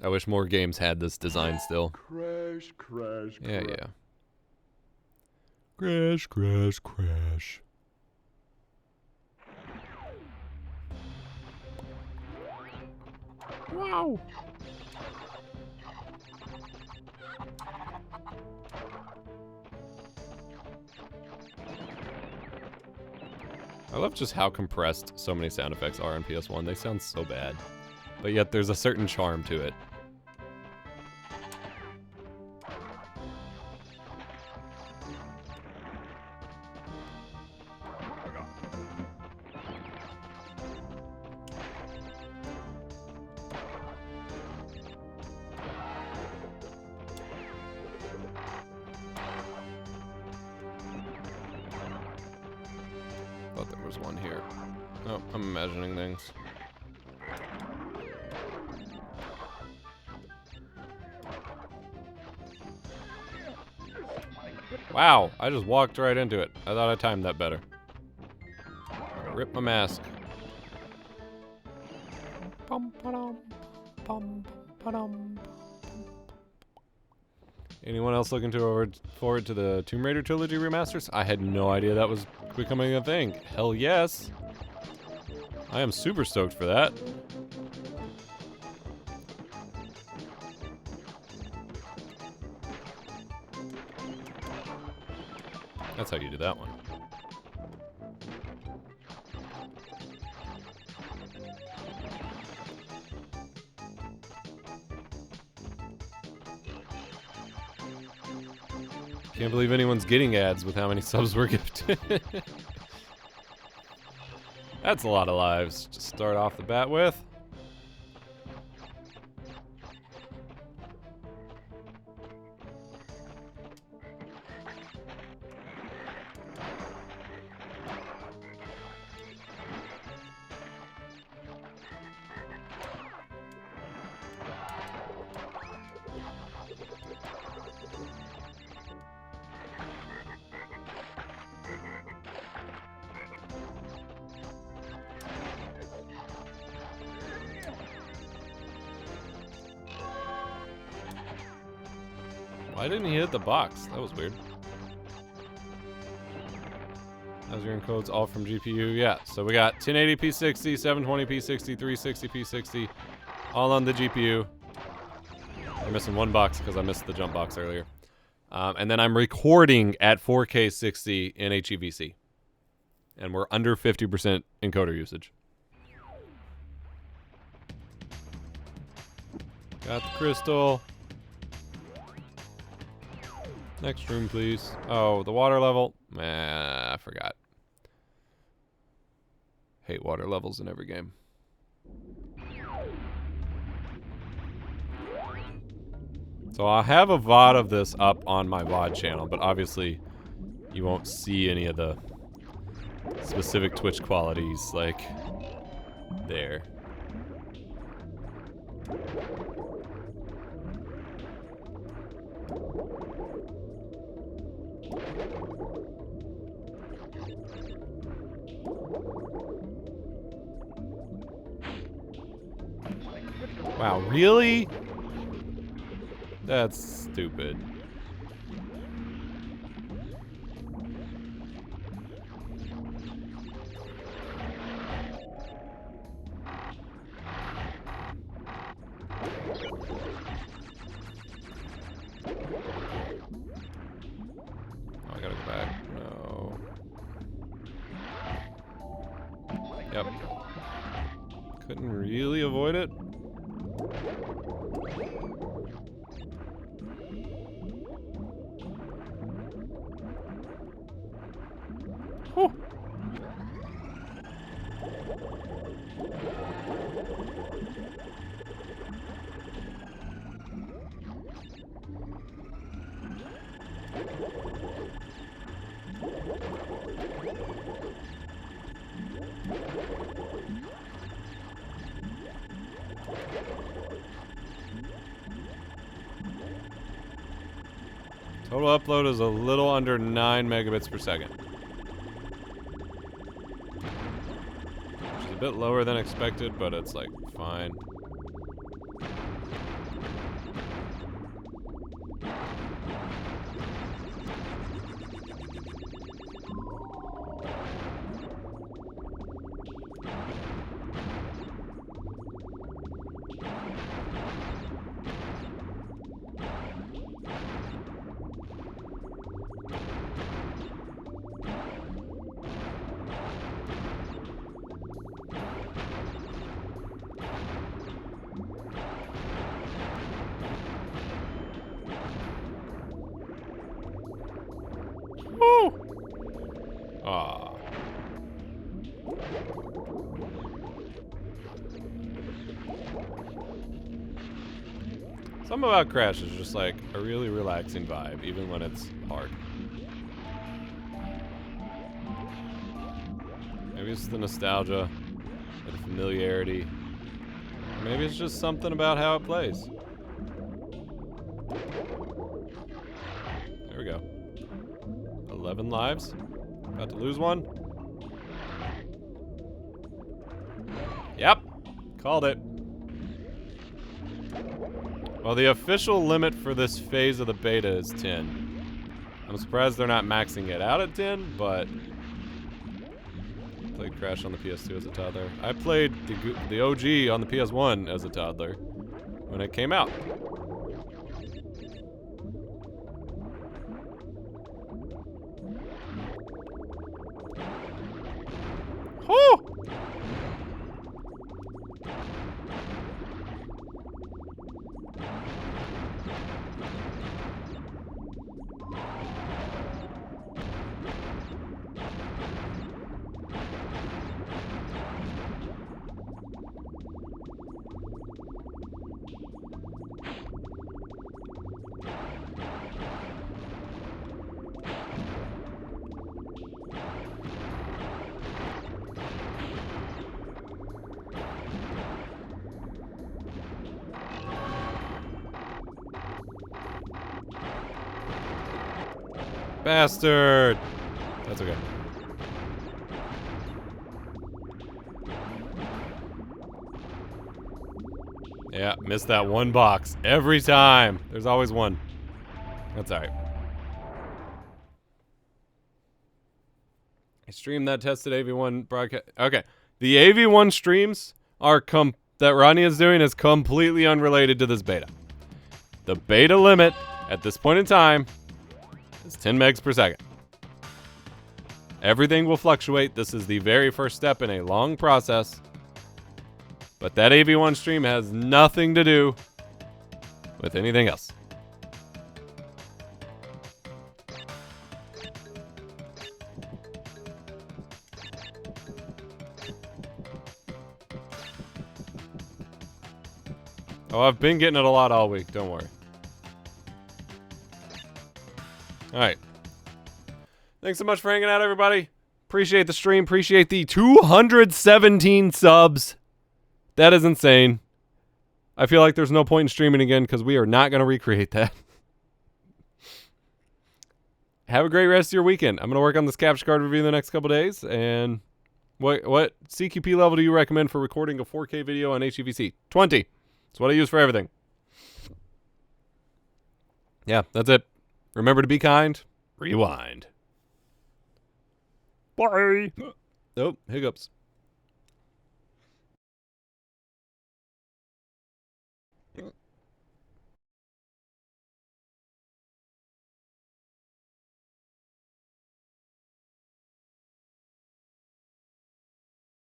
I wish more games had this design still. Crash, crash, Yeah, crash. yeah. Crash, crash, crash. Wow. I love just how compressed so many sound effects are on PS1. They sound so bad. But yet there's a certain charm to it. Thought there was one here. Oh, I'm imagining things. Wow, I just walked right into it. I thought I timed that better. Rip my mask. Anyone else looking forward to the Tomb Raider trilogy remasters? I had no idea that was becoming a thing. Hell yes. I am super stoked for that. That's how you do that one. Can't believe anyone's getting ads with how many subs we're gifted. That's a lot of lives to start off the bat with. Why didn't he hit the box? That was weird. How's your encodes all from GPU? Yeah, so we got 1080p 60, 720p 60, 360p 60, all on the GPU. I'm missing one box because I missed the jump box earlier. And then I'm recording at 4K 60 in HEVC. And we're under 50% encoder usage. Got the crystal. Next room, please. Oh, the water level. I forgot. Hate water levels in every game. So I'll have a VOD of this up on my VOD channel, but obviously you won't see any of the specific Twitch qualities like there. Wow, really? That's stupid. Oh, I gotta go back. No. Yep. Couldn't really avoid it. Whew. Total upload is a little under 9 megabits per second. Which is a bit lower than expected, but it's like fine. Woo! Aw. Something about Crash is just like a really relaxing vibe, even when it's hard. Maybe it's the nostalgia, or the familiarity. Or maybe it's just something about how it plays. There we go. 11 lives. About to lose one. Yep. Called it. Well, the official limit for this phase of the beta is 10. I'm surprised they're not maxing it out at 10, but I played Crash on the PS2 as a toddler. I played the OG on the PS1 as a toddler when it came out. Whew! Bastard! That's okay. Yeah, missed that one box. Every time. There's always one. That's alright. I streamed that tested AV1 broadcast. Okay. The AV1 streams are that Ronnie is doing is completely unrelated to this beta. The beta limit at this point in time is 10 megs per second. Everything will fluctuate. This is the very first step in a long process. But that AV1 stream has nothing to do with anything else. Oh, I've been getting it a lot all week. Don't worry. All right. Thanks so much for hanging out, everybody. Appreciate the stream. Appreciate the 217 subs. That is insane. I feel like there's no point in streaming again because we are not going to recreate that. Have a great rest of your weekend. I'm going to work on this capture card review in the next couple days. And what CQP level do you recommend for recording a 4K video on HEVC? 20. That's what I use for everything. Yeah, that's it. Remember to be kind. Rewind. Bye. Oh, hiccups.